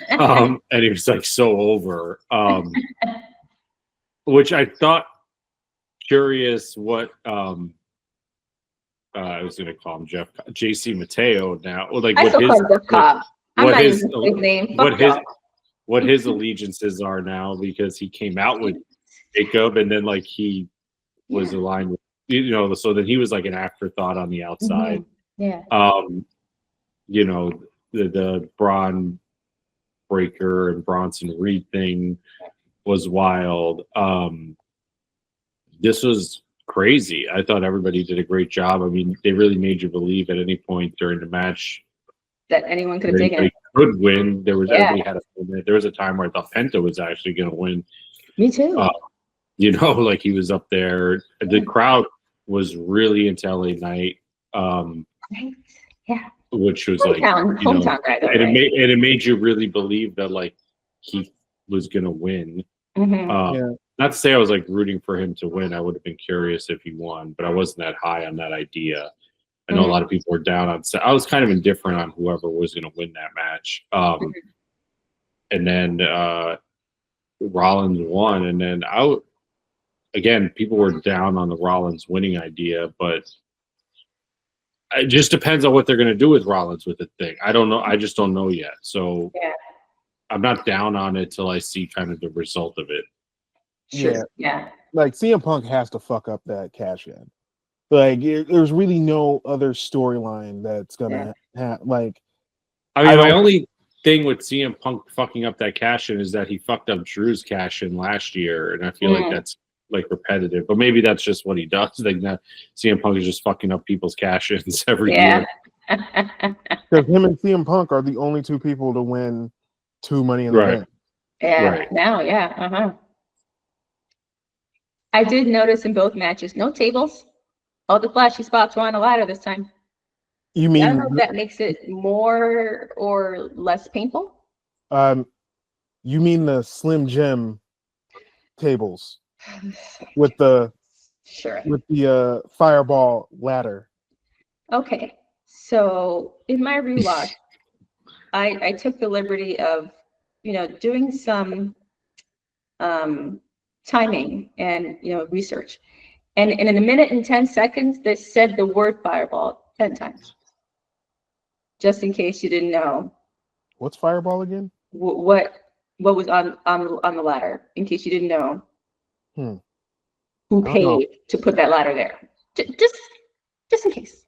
And he was like so over. Which I thought curious what I was gonna call him JC Mateo now. Like I still call him Jeff Cobb. I'm not using his name. What his allegiances are now, because he came out with Jacob and then like he was aligned with, so then he was like an afterthought on the outside. Yeah. The Braun Breaker and Bronson Reed thing was wild. This was crazy. I thought everybody did a great job. I mean, they really made you believe at any point during the match that anyone could have taken it. Could win. Everybody had a win. There was a time where I thought Penta was actually going to win. Me too. Like he was up there. The crowd was really into LA Knight. Right. Yeah. Which was hometown guy, though, and right? it made you really believe that like he was going to win. Mm-hmm. Not to say I was like rooting for him to win. I would have been curious if he won, but I wasn't that high on that idea. I know a lot of people were down on. I was kind of indifferent on whoever was going to win that match. And then Rollins won, and then again, people were down on the Rollins winning idea, but it just depends on what they're going to do with Rollins with the thing. I don't know. I just don't know yet. So I'm not down on it till I see kind of the result of it. Sure. Yeah. Like CM Punk has to fuck up that cash in. Like there's really no other storyline that's gonna like. I mean, my only thing with CM Punk fucking up that cash in is that he fucked up Drew's cash in last year, and I feel like that's like repetitive. But maybe that's just what he does. Like that, CM Punk is just fucking up people's cash ins every year. Because him and CM Punk are the only two people to win 2 Money in the Bank. Yeah. Right. Now, I did notice in both matches, no tables. All the flashy spots were on a ladder this time. You mean I don't know if that makes it more or less painful? You mean the Slim Jim tables with the fireball ladder. Okay. So in my rewatch, I took the liberty of, doing some timing and research. And in a minute and 10 seconds, they said the word fireball 10 times. Just in case you didn't know. What's fireball again? What was on the ladder? In case you didn't know. Who paid to put that ladder there? Just in case.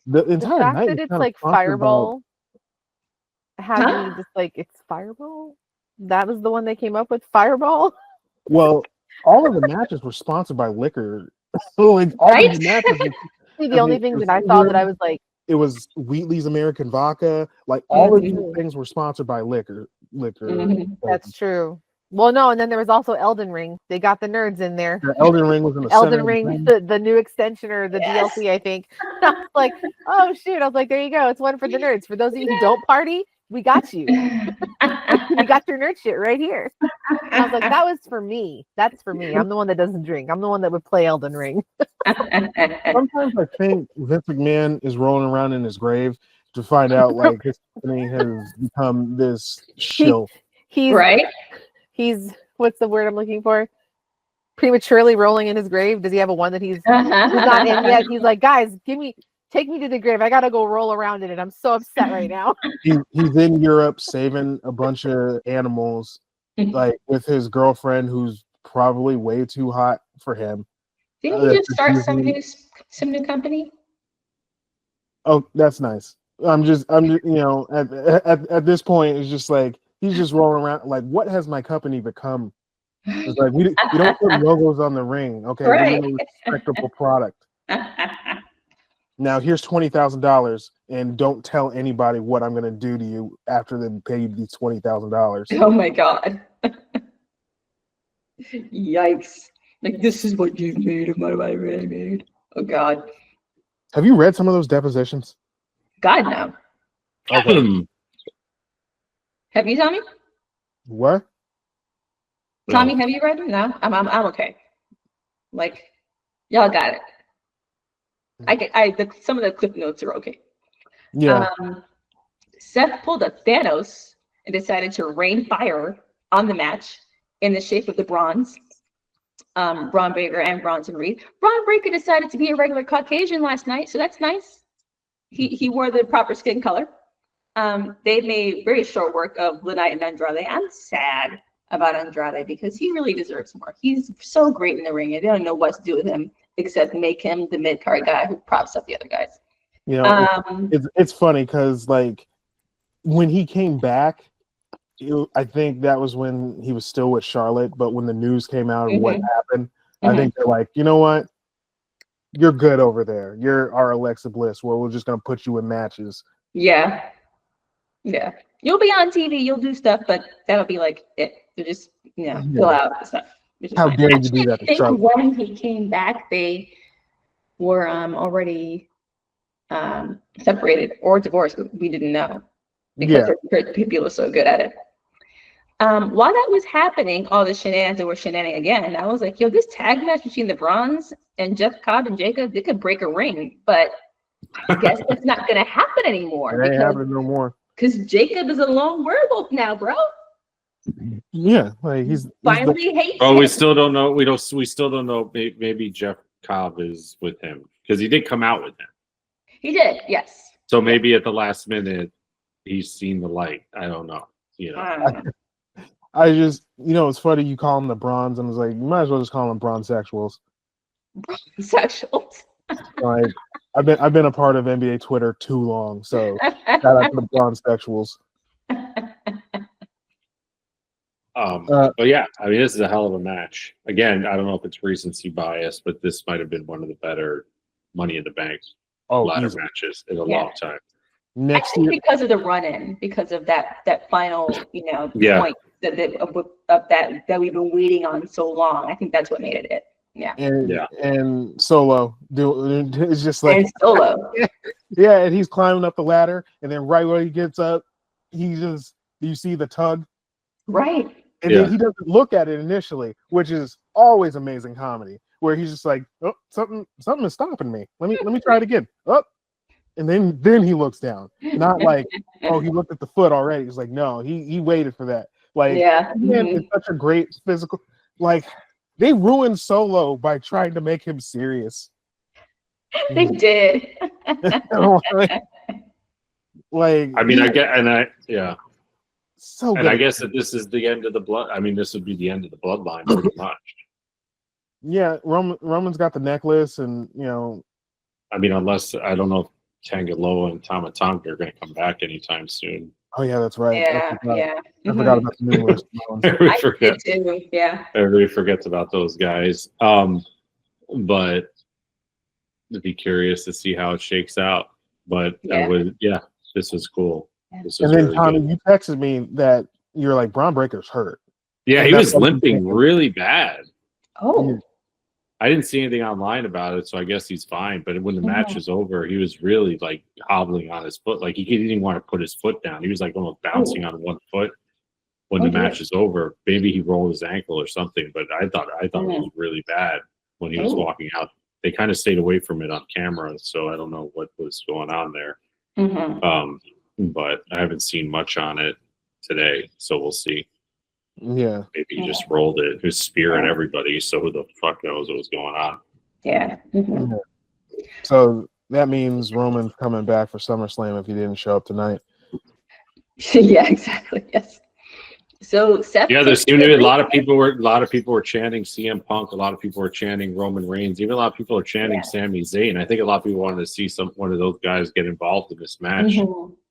The entire fact night that it's like fireball. Had me just like it's fireball. That was the one they came up with, fireball. Well, all of the matches were sponsored by liquor. Like all of the matches. The only thing that I saw that I was like, it was Wheatley's American Vodka. Like all of these things were sponsored by liquor. That's true. Well, no, and then there was also Elden Ring. They got the nerds in there. The Elden Ring was in the Elden Ring, the new extension or the DLC, I think. I was like, oh shoot! I was like, there you go. It's one for the nerds. For those of you who don't party, we got you. We got your nerd shit right here. And I was like, that was for me. That's for me. I'm the one that doesn't drink. I'm the one that would play Elden Ring. Sometimes I think Vince McMahon is rolling around in his grave to find out like his company has become this shill. He's what's the word I'm looking for? Prematurely rolling in his grave. Does he have a one that he's not in yet? He's like, guys, take me to the grave. I gotta go roll around in it. I'm so upset right now. He's in Europe saving a bunch of animals, like with his girlfriend, who's probably way too hot for him. Didn't he just start some new company? Oh, that's nice. I'm just at this point, it's just like he's just rolling around. Like, what has my company become? It's like we don't put logos on the ring, okay? Right. We want a respectable product. Now here's $20,000, and don't tell anybody what I'm going to do to you after they pay you these $20,000. Oh my god! Yikes! Like this is what you made of what I really made. Oh god! Have you read some of those depositions? God no. Okay. Have you, Tommy? What? Tommy, have you read them? No, I'm okay. Like, y'all got it. Some of the clip notes are okay. Yeah. Seth pulled a Thanos and decided to rain fire on the match in the shape of the Bronze. Braun Breaker and Bronson Reed. Braun Breaker decided to be a regular Caucasian last night, so that's nice. He wore the proper skin color. They made very short work of Lynite and Andrade. I'm sad about Andrade because he really deserves more. He's so great in the ring, and they don't know what to do with him except make him the mid-card guy who props up the other guys. You know, it's funny because like when he came back, I think that was when he was still with Charlotte. But when the news came out of what happened, I think they're like, you know what? You're good over there. You're our Alexa Bliss, where we're just gonna put you in matches. Yeah. Yeah. You'll be on TV, you'll do stuff, but that'll be like it. You just, fill out the stuff. Which is How fine. dare you Actually, do that I to think Charlotte? when he came back, they were already separated or divorced. We didn't know because people are so good at it. While that was happening, all the shenanigans were shenanigans again. I was like, yo, this tag match between the Bronze and Jeff Cobb and Jacob, they could break a ring, but I guess it's not gonna happen anymore. It ain't happening no more. Because Jacob is a lone werewolf now, bro. Yeah, like he's Finally hates Oh, him. we still don't know. We still don't know. Maybe Jeff Cobb is with him because he did come out with him. He did, yes. So maybe at the last minute he's seen the light. I don't know. I just, it's funny you call them the Bronze, and it's like you might as well just call them bronzesexuals. Sexuals. Like I've been a part of NBA Twitter too long, so shout out to the bronzesexuals. But yeah, I mean, this is a hell of a match. Again, I don't know if it's recency bias, but this might have been one of the better Money in the Bank ladder matches in a long time. Next year, year, because of the run-in, because of that final, point that we've been waiting on so long. I think that's what made it. Yeah. And Solo it's just like and Solo. Yeah, and he's climbing up the ladder, and then right when he gets up, you see the tug. Right. And then he doesn't look at it initially, which is always amazing comedy, where he's just like, oh, something is stopping me. Let me try it again. Oh, and then he looks down. Not like, oh, he looked at the foot already. He's like, no, he waited for that. Like, man, it's such a great physical. Like, they ruined Solo by trying to make him serious. They did. Like, I mean, so and good. I guess that this is the end of the blood. I mean, this would be the end of the bloodline pretty much. Yeah, Roman's got the necklace, and I mean, unless I don't know if Tangaloa and Tama Tonga are going to come back anytime soon. Oh yeah, that's right. Yeah, I forgot about the numerous. Everybody did too. Yeah. Everybody forgets about those guys. But I'd be curious to see how it shakes out. But this was cool. This was And then really Tommy, good. you texted me that you're like Braun Breaker's hurt. Yeah, And he that's was what limping really bad. Oh. I didn't see anything online about it, so I guess he's fine. But when the match was over, he was really like hobbling on his foot. Like he didn't even want to put his foot down. He was like almost bouncing on one foot when the match is over. Maybe he rolled his ankle or something. But I thought it was really bad when he was walking out. They kind of stayed away from it on camera, so I don't know what was going on there. But I haven't seen much on it today, so we'll see. Yeah. Maybe he just rolled it. He was spearing everybody, so who the fuck knows what was going on? Yeah. So that means Roman's coming back for SummerSlam if he didn't show up tonight. Yeah, exactly. Yes. So Seth. Yeah, there seemed to be a lot of people were chanting CM Punk. A lot of people were chanting Roman Reigns. Even a lot of people are chanting Sami Zayn. I think a lot of people wanted to see one of those guys get involved in this match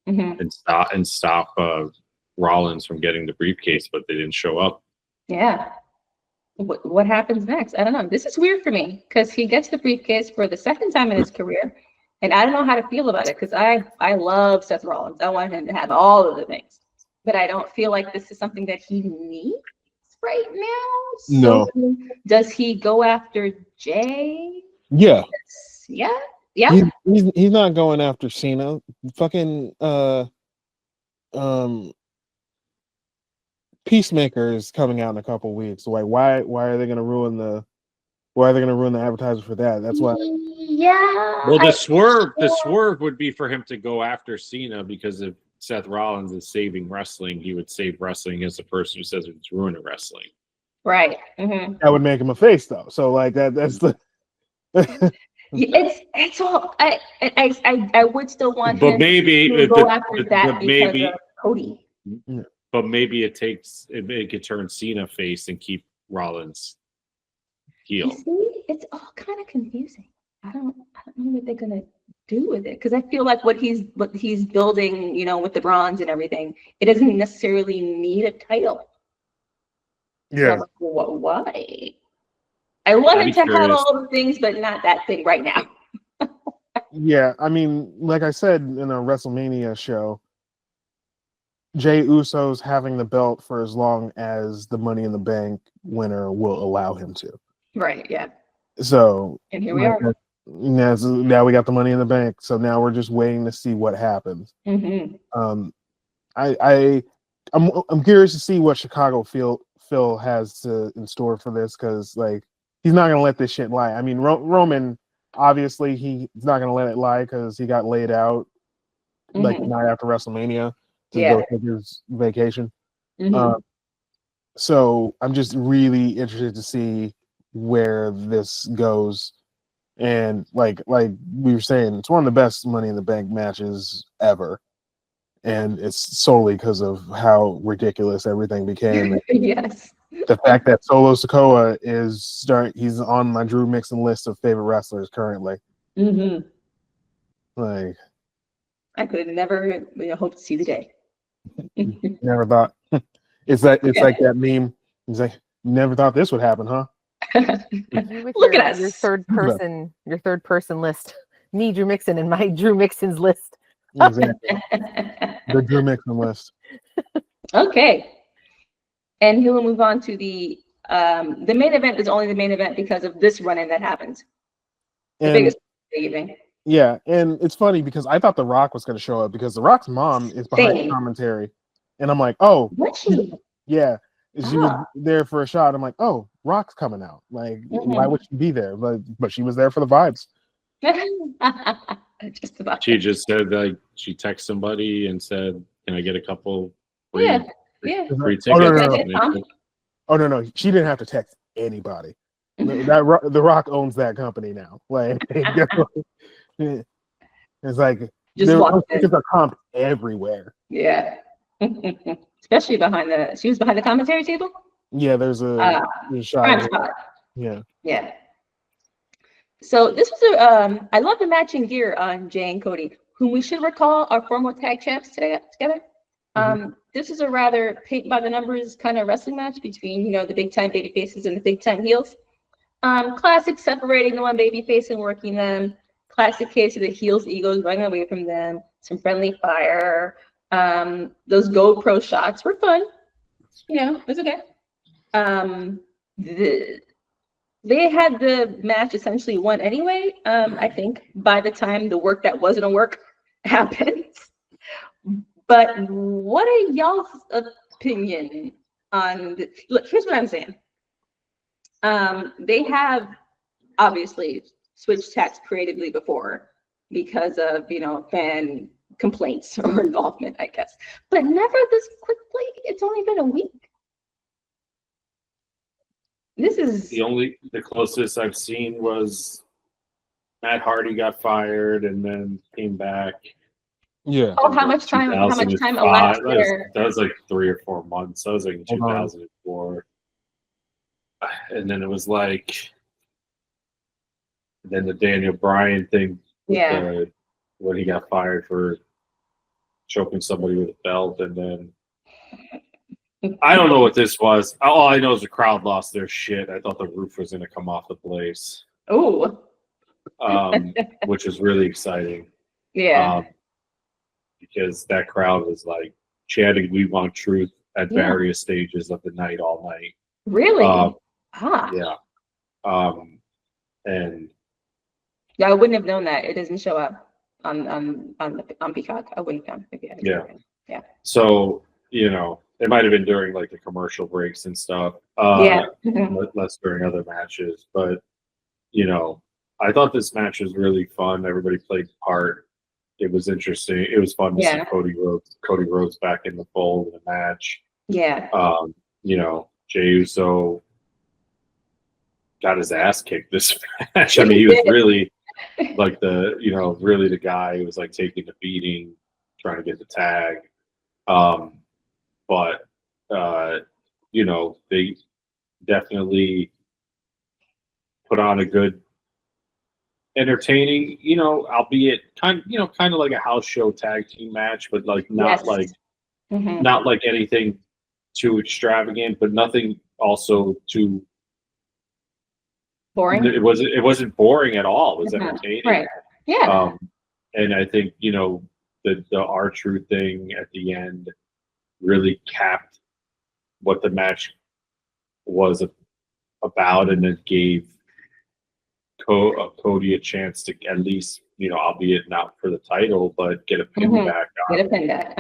and stop Rollins from getting the briefcase, but they didn't show up. Yeah. What happens next? I don't know. This is weird for me because he gets the briefcase for the second time in his career, and I don't know how to feel about it because I love Seth Rollins. I want him to have all of the things, but I don't feel like this is something that he needs right now. So No. Does he go after Jay? Yeah. Yeah. Yeah. He's not going after Cena. Fucking Peacemaker is coming out in a couple weeks. Like why are they gonna ruin the advertising for that? That's why. Yeah. Well, the swerve would be for him to go after Cena because if Seth Rollins is saving wrestling, he would save wrestling as the person who says it's ruining wrestling. Right. That would make him a face though. So like that's the it's all I would still want but him maybe to go after that because of Cody. But maybe it could turn Cena face and keep Rollins heel. You see, it's all kind of confusing. I don't know what they're gonna do with it because I feel like what he's building, with the bronze and everything, it doesn't necessarily need a title. Yeah. So, why? I want I'd him be to have curious. all the things, but not that thing right now. Yeah, I mean, like I said in a WrestleMania show, Jey Uso's having the belt for as long as the Money in the Bank winner will allow him to. Right. Yeah. So, And here we are. yeah, so now we got the Money in the Bank. So now we're just waiting to see what happens. Mm-hmm. I'm curious to see what Chicago Phil has in store for this, because like he's not gonna let this shit lie. I mean, Roman, obviously he's not gonna let it lie because he got laid out like the night after WrestleMania to go take his vacation. So I'm just really interested to see where this goes. And like we were saying, it's one of the best Money in the Bank matches ever. And it's solely because of how ridiculous everything became. Yes. The fact that Solo Sikoa he's on my Drew Mixon list of favorite wrestlers currently. Mm-hmm. Like, I could have never hoped to see the day. never thought. It's like that meme. He's like, never thought this would happen, huh? Look at us. Your third person list. Me, Drew Mixon, and my Drew Mixon's list. Exactly. The Drew Mixon list. Okay. And he will move on to the main event is only the main event because of this run-in that happens. The biggest evening. Yeah, and it's funny because I thought The Rock was going to show up because The Rock's mom is behind commentary. And I'm like, oh. What's she? Yeah. She was there for a shot. I'm like, oh, Rock's coming out. Like, why would she be there? But she was there for the vibes. Just about. She just said like she texted somebody and said, "Can I get a couple free tickets?" Oh no, she didn't have to text anybody. The Rock owns that company now. Like, it's like just tickets are comped everywhere. Yeah. Especially she was behind the commentary table. Yeah, there's a shot. Yeah. Yeah. So this was I love the matching gear on Jay and Cody, whom we should recall are former tag champs together. This is a rather paint by the numbers kind of wrestling match between, the big time baby faces and the big time heels. Classic separating the one baby face and working them. Classic case of the heels' egos running away from them. Some friendly fire. Those GoPro shots were fun. It was okay. They had the match essentially won anyway, I think, by the time the work that wasn't a work happens. But what are y'all's opinion on the, look, here's what I'm saying. They have obviously switched tacks creatively before because of, fan complaints or involvement, I guess. But never this quickly. It's only been a week. This is the closest I've seen was Matt Hardy got fired and then came back. Yeah. Oh, how much time elapsed there? That was like 3 or 4 months. That was like in 2004. And then it was like, then the Daniel Bryan thing. Yeah. When he got fired for choking somebody with a belt, and then I don't know what this was. All I know is the crowd lost their shit. I thought the roof was going to come off the place. Oh. Which is really exciting. Yeah. Because that crowd was like chanting "We Want Truth" at various stages of the night all night. Really? Yeah. And yeah, I wouldn't have known that. It doesn't show up on Peacock. I wouldn't have known if you had it. Yeah. So, it might have been during like the commercial breaks and stuff. Less during other matches. But, I thought this match was really fun. Everybody played part. It was interesting. It was fun to see Cody Rhodes back in the fold in the match. Yeah. Jey Uso got his ass kicked this match. I mean, he was really like really the guy who was like taking the beating, trying to get the tag. But they definitely put on a good, entertaining, albeit kind of like a house show tag team match, but like not not like anything too extravagant, but nothing also too Boring. It wasn't boring at all. It was entertaining. Right. Yeah. And I think, the R-Truth thing at the end really capped what the match was about, and it gave Cody a chance to at least, albeit not for the title, but get a pin back on, Get a pin back.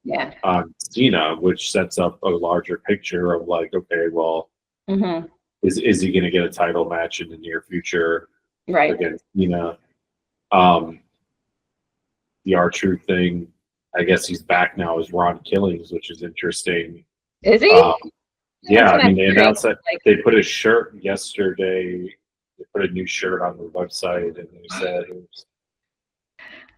Yeah. on Cena, which sets up a larger picture of like, okay, well, is he going to get a title match in the near future? Right. Against Cena? The R-Truth thing, I guess he's back now as Ron Killings, which is interesting. Is he? Yeah, I mean, they announced that they put a shirt yesterday. They put a new shirt on their website, and they said,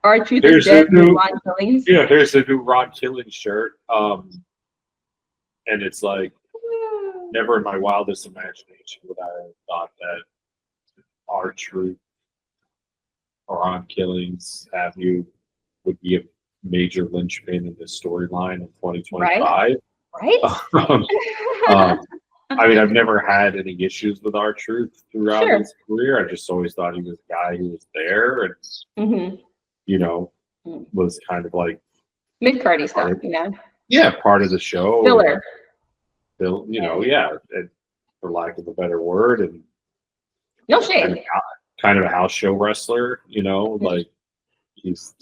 R-Truth is dead, Ron Killings. Yeah, here's a new Ron Killings shirt. And it's like, never in my wildest imagination would I have thought that R-Truth or Ron Killings would be a major linchpin in this storyline in 2025. Right? I mean, I've never had any issues with R-Truth throughout his career. I just always thought he was a guy who was there and, was kind of like mid-cardy stuff, Yeah, part of the show. Filler. And for lack of a better word, and no shade. Kind of a house show wrestler, like he's,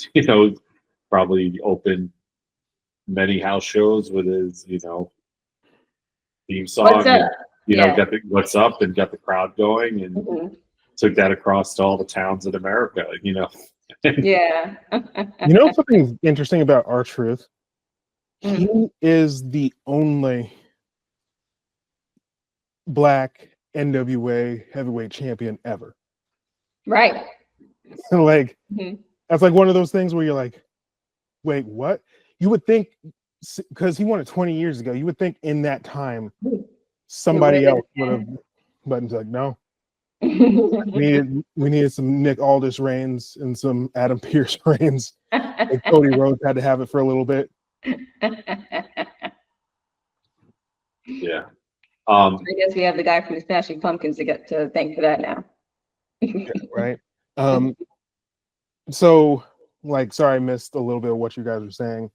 probably opened many house shows with his, theme song. What's up? Got the what's up and got the crowd going, and took that across to all the towns in America, Yeah. Something interesting about R-Truth? He is the only black NWA heavyweight champion ever. Right. Like, that's like one of those things where you're like, wait, what? You would think, because he won it 20 years ago, you would think in that time somebody else would have, but it's like, no. we needed some Nick Aldis reigns and some Adam Pearce reigns. And Cody Rhodes had to have it for a little bit. Yeah. I guess we have the guy from the Smashing Pumpkins to get to thank for that now. Right. So, like, sorry, I missed a little bit of what you guys were saying.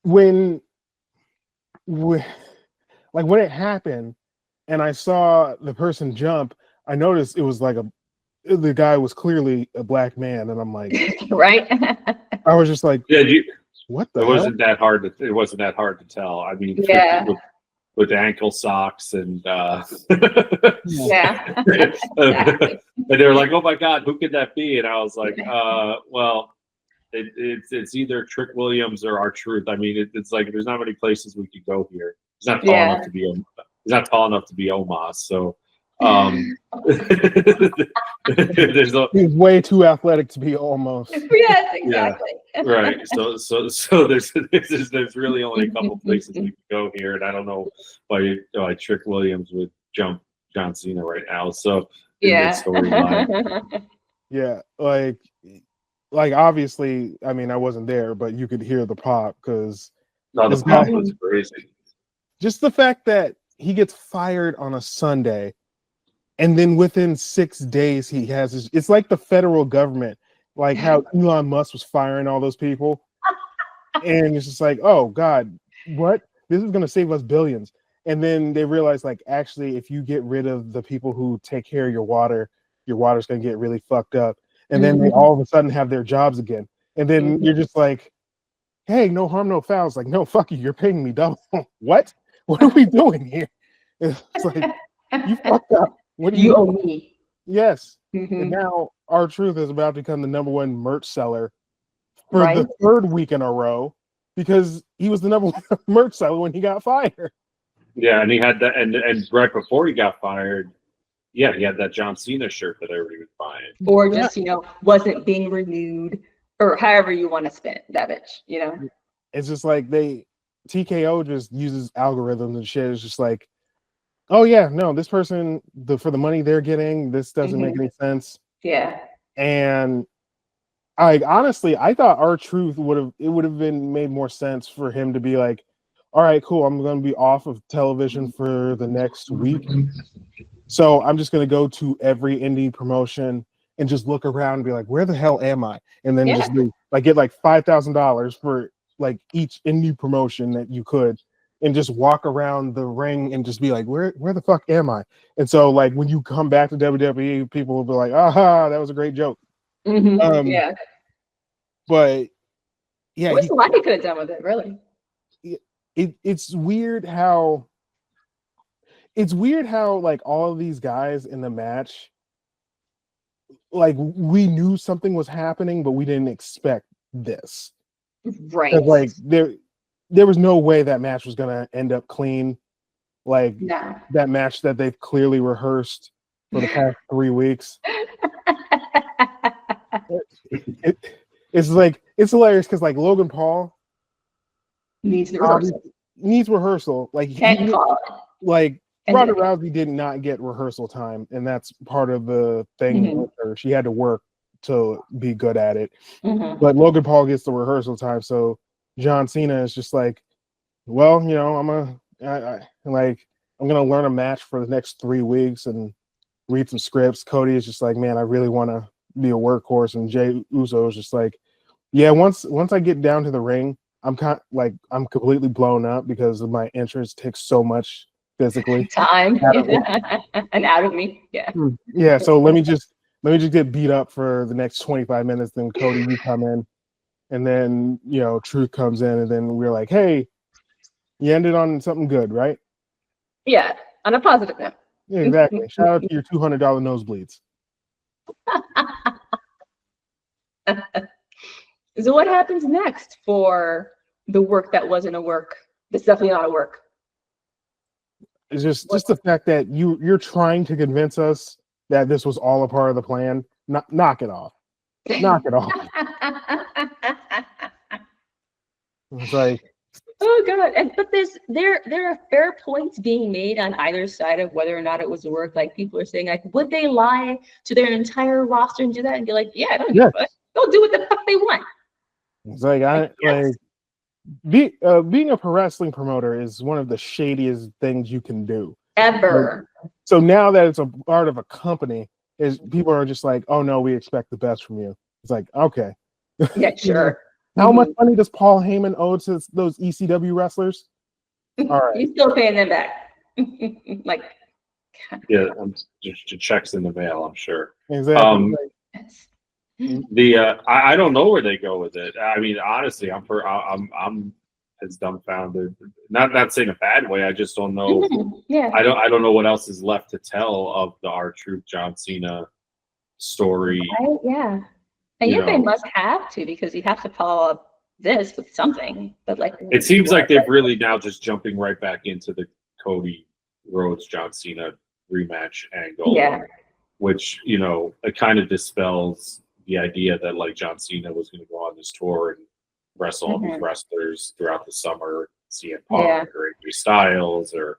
When it happened and I saw the person jump, I noticed it was like the guy was clearly a black man, and I'm like, right. I was just like, what the hell? It wasn't that hard to tell. I mean, with ankle socks and yeah. And they were like, oh my God, who could that be? And I was like, well, it's either Trick Williams or R-Truth. I mean, it's like there's not many places we could go here. He's not tall enough to be Omos. So he's way too athletic to be almost. Yes, exactly. Yeah, right. So there's really only a couple places we could go here, and I don't know why Trick Williams would jump John Cena right now. So storyline. Yeah, like obviously, I mean, I wasn't there, but you could hear the pop because the pop was crazy. Just the fact that he gets fired on a Sunday, and then within 6 days he has it's like the federal government, like how Elon Musk was firing all those people, and it's just like, oh God, what? This is gonna save us billions. And then they realize, like, actually, if you get rid of the people who take care of your water's gonna get really fucked up. And then they all of a sudden have their jobs again. And then you're just like, hey, no harm, no foul. It's like, no, fuck you. You're paying me double. What? What are we doing here? It's like, you fucked up. What do you owe me? Yes. And now R-Truth is about to become the #1 merch seller for the 3rd week in a row because he was the #1 merch seller when he got fired. Yeah, and he had that, and right before he got fired, he had that John Cena shirt that everybody was buying. Or just, wasn't being renewed, or however you want to spin that bitch, It's just like TKO just uses algorithms and shit. It's just like, oh yeah, no, this person, for the money they're getting, this doesn't make any sense. Yeah. And I thought R-Truth would have been made more sense for him to be like, all right, cool, I'm going to be off of television for the next week. So I'm just gonna go to every indie promotion and just look around and be like, where the hell am I? And then just like get like $5,000 for like each indie promotion that you could, and just walk around the ring and just be like, where the fuck am I? And so like when you come back to WWE, people will be like, aha, that was a great joke. Yeah. But yeah, What's a lot he could have done with it, really? It's weird how like all of these guys in the match, like we knew something was happening, but we didn't expect this. Right. Like there was no way that match was gonna end up clean. Like that match that they've clearly rehearsed for the past 3 weeks. It's like it's hilarious because like Logan Paul needs rehearsal. Like like Ronda Rousey did not get rehearsal time, and that's part of the thing with her. She had to work to be good at it. But Logan Paul gets the rehearsal time, so John Cena is just like, well, you know, I'm gonna learn a match for the next 3 weeks and read some scripts. Cody is just like, man, I really want to be a workhorse, and Jey Uso is just like, yeah, once I get down to the ring, I'm completely blown up because of my entrance takes so much physically time and out of me. Yeah, so let me just get beat up for the next 25 minutes, then Cody, you come in, and then you know Truth comes in, and then we're like, hey, you ended on something good, right? Yeah, on a positive note. Yeah, exactly. Shout out to your $200 nosebleeds. So what happens next for the work that wasn't a work? That's definitely not a work. It's just the fact that you're trying to convince us that this was all a part of the plan. Knock it off. Knock it off. It's like, oh god. But there are fair points being made on either side of whether or not it was a work. Like people are saying, like, would they lie to their entire roster and do that? And be like, yeah, don't give a fuck. They'll do what the fuck they want. It's like being a pro wrestling promoter is one of the shadiest things you can do ever. So now that it's a part of a company, is people are just like, oh no, we expect the best from you. It's like, okay, yeah, sure. How much money does Paul Heyman owe to those ECW wrestlers? All right, he's still paying them back. Like, yeah, just checks in the mail, I'm sure. Exactly. I don't know where they go with it. I mean, honestly, I'm as dumbfounded. Not saying a bad way. I just don't know. Yeah. I don't know what else is left to tell of the R-Truth John Cena story. Yeah. And they must have to, because you have to follow up this with something. But like, it seems like they've really now just jumping right back into the Cody Rhodes John Cena rematch angle. Yeah. Which, it kind of dispels the idea that like John Cena was going to go on this tour and wrestle all these wrestlers throughout the summer, CM Punk or AJ Styles, or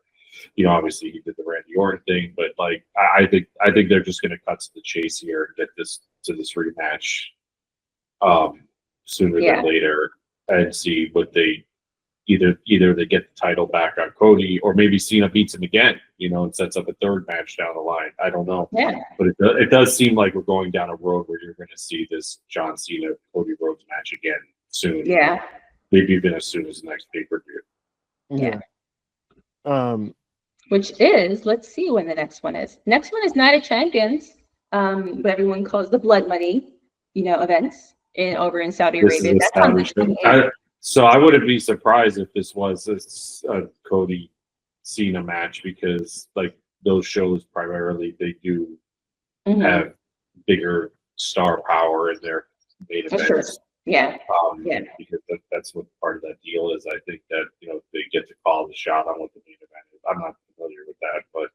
obviously he did the Randy Orton thing, but like I think they're just going to cut to the chase here and get this rematch sooner than later, and see what they either they get the title back on Cody, or maybe Cena beats him again, and sets up a third match down the line. I don't know. Yeah. But it does seem like we're going down a road where you're going to see this John Cena Cody Rhodes match again soon. Yeah. Maybe even as soon as the next pay-per-view. Yeah. Which is, let's see when the next one is. Next one is Night of Champions, what everyone calls the Blood Money, events over in Saudi Arabia. So I wouldn't be surprised if this was a Cody Cena match, because like those shows primarily, they do have bigger star power in their main events. Sure. Yeah. Because that's what part of that deal is. I think that they get to call the shot on what the main event is. I'm not familiar with that, but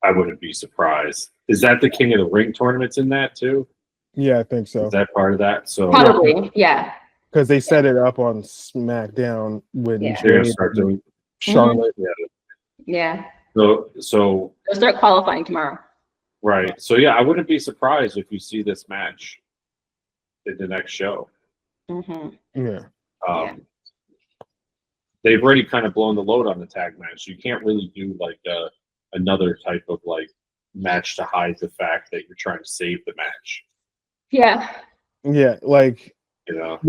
I wouldn't be surprised. Is that the King of the Ring tournaments in that too? Yeah, I think so. Is that part of that? So probably, yeah. Because they set it up on SmackDown when they're gonna start doing Charlotte. Yeah. So they'll start qualifying tomorrow. Right. So yeah, I wouldn't be surprised if you see this match in the next show. They've already kind of blown the load on the tag match. You can't really do like another type of like match to hide the fact that you're trying to save the match. Yeah. Yeah, like, You know,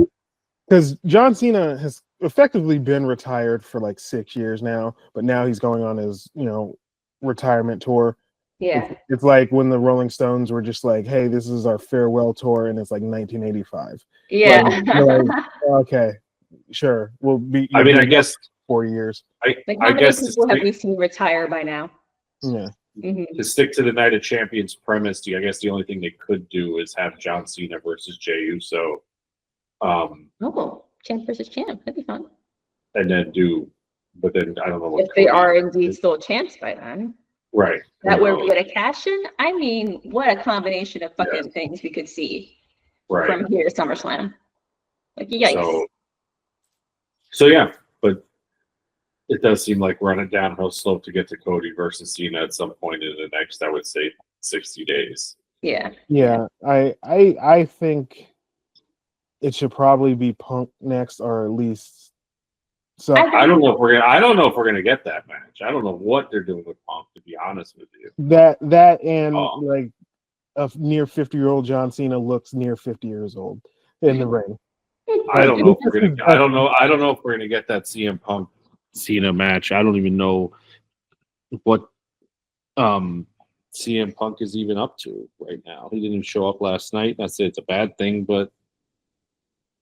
because John Cena has effectively been retired for like 6 years now, but now he's going on his, retirement tour. Yeah. It's like when the Rolling Stones were just like, "Hey, this is our farewell tour," and it's like 1985. Yeah. Like, you're like, okay, sure, we'll be. I you'll mean, be I guess 4 years. Like, I how many guess people have we seen retire by now? Yeah. Mm-hmm. to stick to the Night of Champions premise, I guess the only thing they could do is have John Cena versus Jey Uso, Oh, champ versus champ. That'd be fun. and then but then I don't know what If they Cody are is. indeed still champs by then. Right. That way we get a cash in. I mean, what a combination of fucking things we could see Right. from here to SummerSlam. Like, yikes. So yeah, but it does seem like we're on a downhill slope to get to Cody versus Cena at some point in the next, I would say, 60 days. Yeah. Yeah, I think it should probably be Punk next, or at least. So I don't know if we're gonna get that match. I don't know what they're doing with Punk, to be honest with you. that and like a near 50-year-old John Cena looks near 50 years old in the ring. I don't know if we're gonna. I don't know if we're gonna get that CM Punk Cena match. I don't even know what CM Punk is even up to right now. He didn't even show up last night. Not say it's a bad thing, but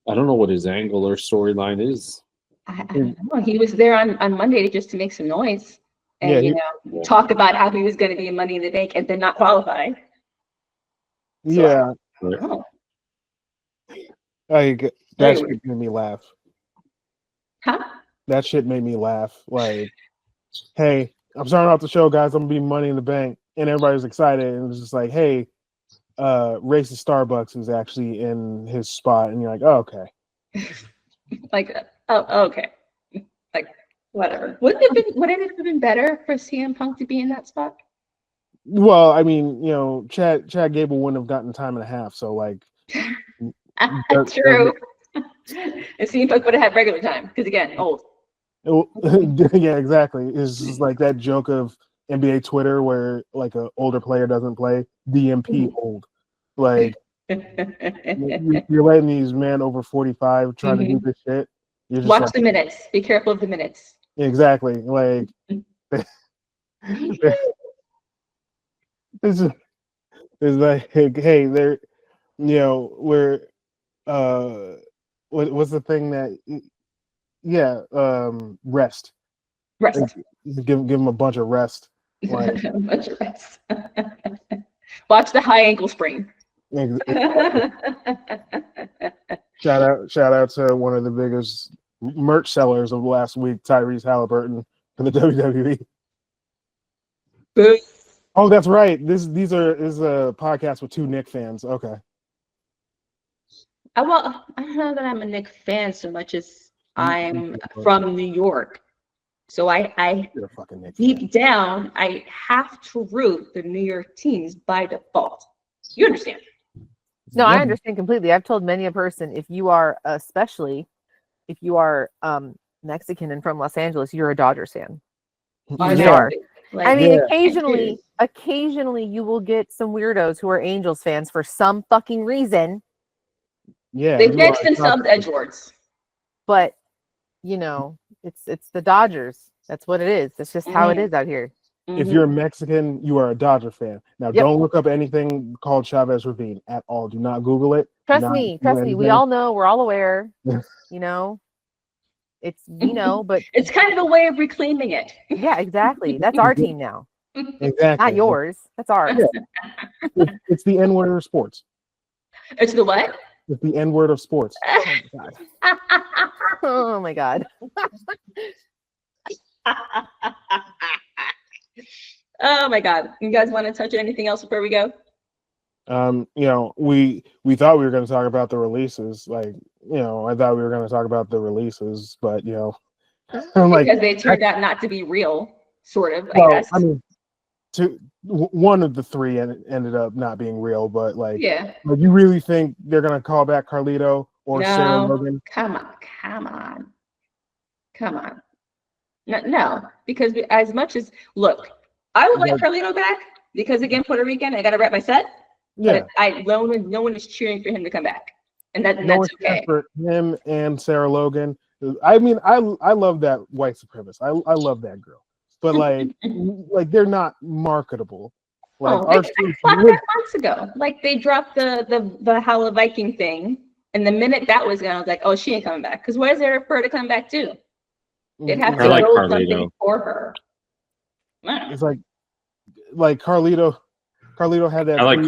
I don't know what his angle or storyline is. I don't know. He was there on Monday just to make some noise and talk about how he was going to be in Money in the Bank and then not qualify. Yeah, Oh. like that shit made me laugh. Huh? That shit made me laugh. Like, hey, I'm starting off the show, guys. I'm gonna be Money in the Bank, and everybody's excited, and it's just like, hey, racist Starbucks is actually in his spot, and you're like, oh, okay. Like, oh, okay. Like, whatever. Would it have been better for CM Punk to be in that spot? Well, I mean, Chad Gable wouldn't have gotten time and a half, so like. True. And CM Punk would have had regular time because again, old. Yeah, exactly. It's just like that joke of NBA Twitter where like an older player doesn't play. DMP old. Like you're letting these men over 45 trying to do this shit. You're just watch the minutes. Be careful of the minutes. Exactly. Like it's like, hey, they're we're what's the thing that rest. Give them a bunch of rest. Like, a bunch of rest. Watch the high ankle sprain. Shout out to one of the biggest merch sellers of last week, Tyrese Halliburton for the WWE. Boom. Oh, that's right. This is a podcast with two Knicks fans. Okay. Well, I don't know that I'm a Knicks fan so much as I'm from New York. So I You're a fucking Knicks deep fan. down, I have to root the New York teams by default. You understand? No, I understand completely. I've told many a person, if you are, especially if you are Mexican and from Los Angeles, you're a Dodgers fan. You are. Like, I mean, yeah. occasionally you will get some weirdos who are Angels fans for some fucking reason. Yeah, they fix themselves edgewards. But it's the Dodgers. That's what it is. That's just how it is out here. If you're a Mexican, you are a Dodger fan. Now, don't look up anything called Chavez Ravine at all. Do not Google it. Trust me. We all know. We're all aware. It's but it's kind of a way of reclaiming it. Yeah, exactly. That's our team now. Exactly. Not yours. That's ours. It's the N-word of sports. It's the what? It's the N-word of sports. Oh my god. Oh my god. You guys want to touch on anything else before we go? We thought we were going to talk about the releases. Like, I thought we were going to talk about the releases, but I'm like, because they turned out not to be real, sort of. I guess. I mean, one of the three ended up not being real, but like, like, you really think they're going to call back Carlito or Sarah Logan? Come on. No, because as much as look, I would like Carlito back because again, Puerto Rican, I got to rep my set. Yeah. But no one is cheering for him to come back, and No that's one's okay. for him and Sarah Logan. I mean, I love that white supremacist. I love that girl, but like they're not marketable. Like Oh, they our blocked that months ago. Like they dropped the Holla Viking thing, and the minute that was gone, I was like, oh, she ain't coming back. Because where's there for her to come back to? They'd have to like build Carlito. something for her. It's like Carlito had that. I like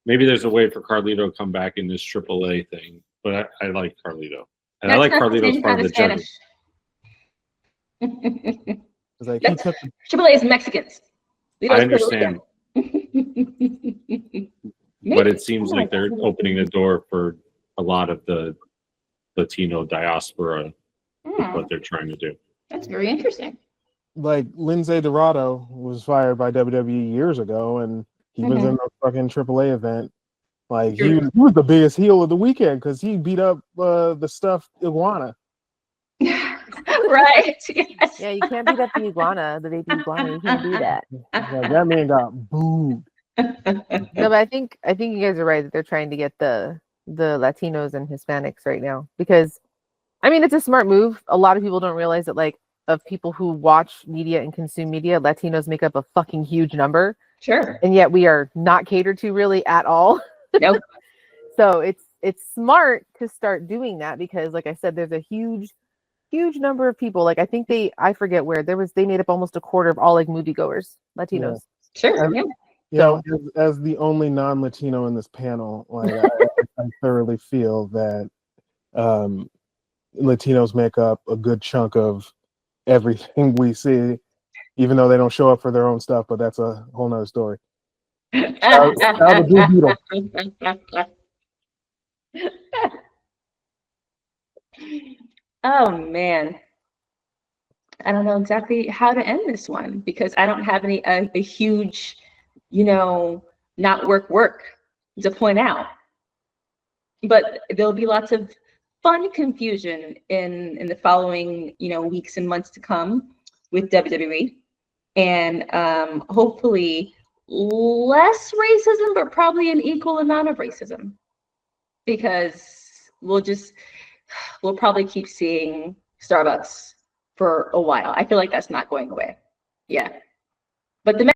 maybe there's a way for Carlito to come back in this AAA thing, but I like Carlito, and I like Carlito as part of the judges. It's like he took AAA is Mexicans. I understand, but it seems like they're opening the door for a lot of the Latino diaspora. What they're trying to do. That's very interesting. Like Lindsay Dorado was fired by WWE years ago, and he was in a fucking AAA event. Like he was the biggest heel of the weekend because he beat up the stuffed iguana. Right. Yes. Yeah, you can't beat up the iguana, the baby iguana. You can't do that. Like, that man got booed. No, but I think you guys are right that they're trying to get the Latinos and Hispanics right now because, I mean, it's a smart move. A lot of people don't realize that, like, of people who watch media and consume media, Latinos make up a fucking huge number. Sure. And yet we are not catered to really at all. Nope. So it's smart to start doing that because, like I said, there's a huge number of people. Like I think I forget where they made up almost a quarter of all like moviegoers, Latinos. Yeah. Sure. And, you know, as the only non-Latino in this panel, like I thoroughly feel that Latinos make up a good chunk of everything we see, even though they don't show up for their own stuff, but that's a whole nother story. Oh man, I don't know exactly how to end this one because I don't have a huge, not work to point out. But there'll be lots of fun confusion in the following, weeks and months to come with WWE, and hopefully less racism, but probably an equal amount of racism, because we'll probably keep seeing Starbucks for a while. I feel like that's not going away. Yeah, but the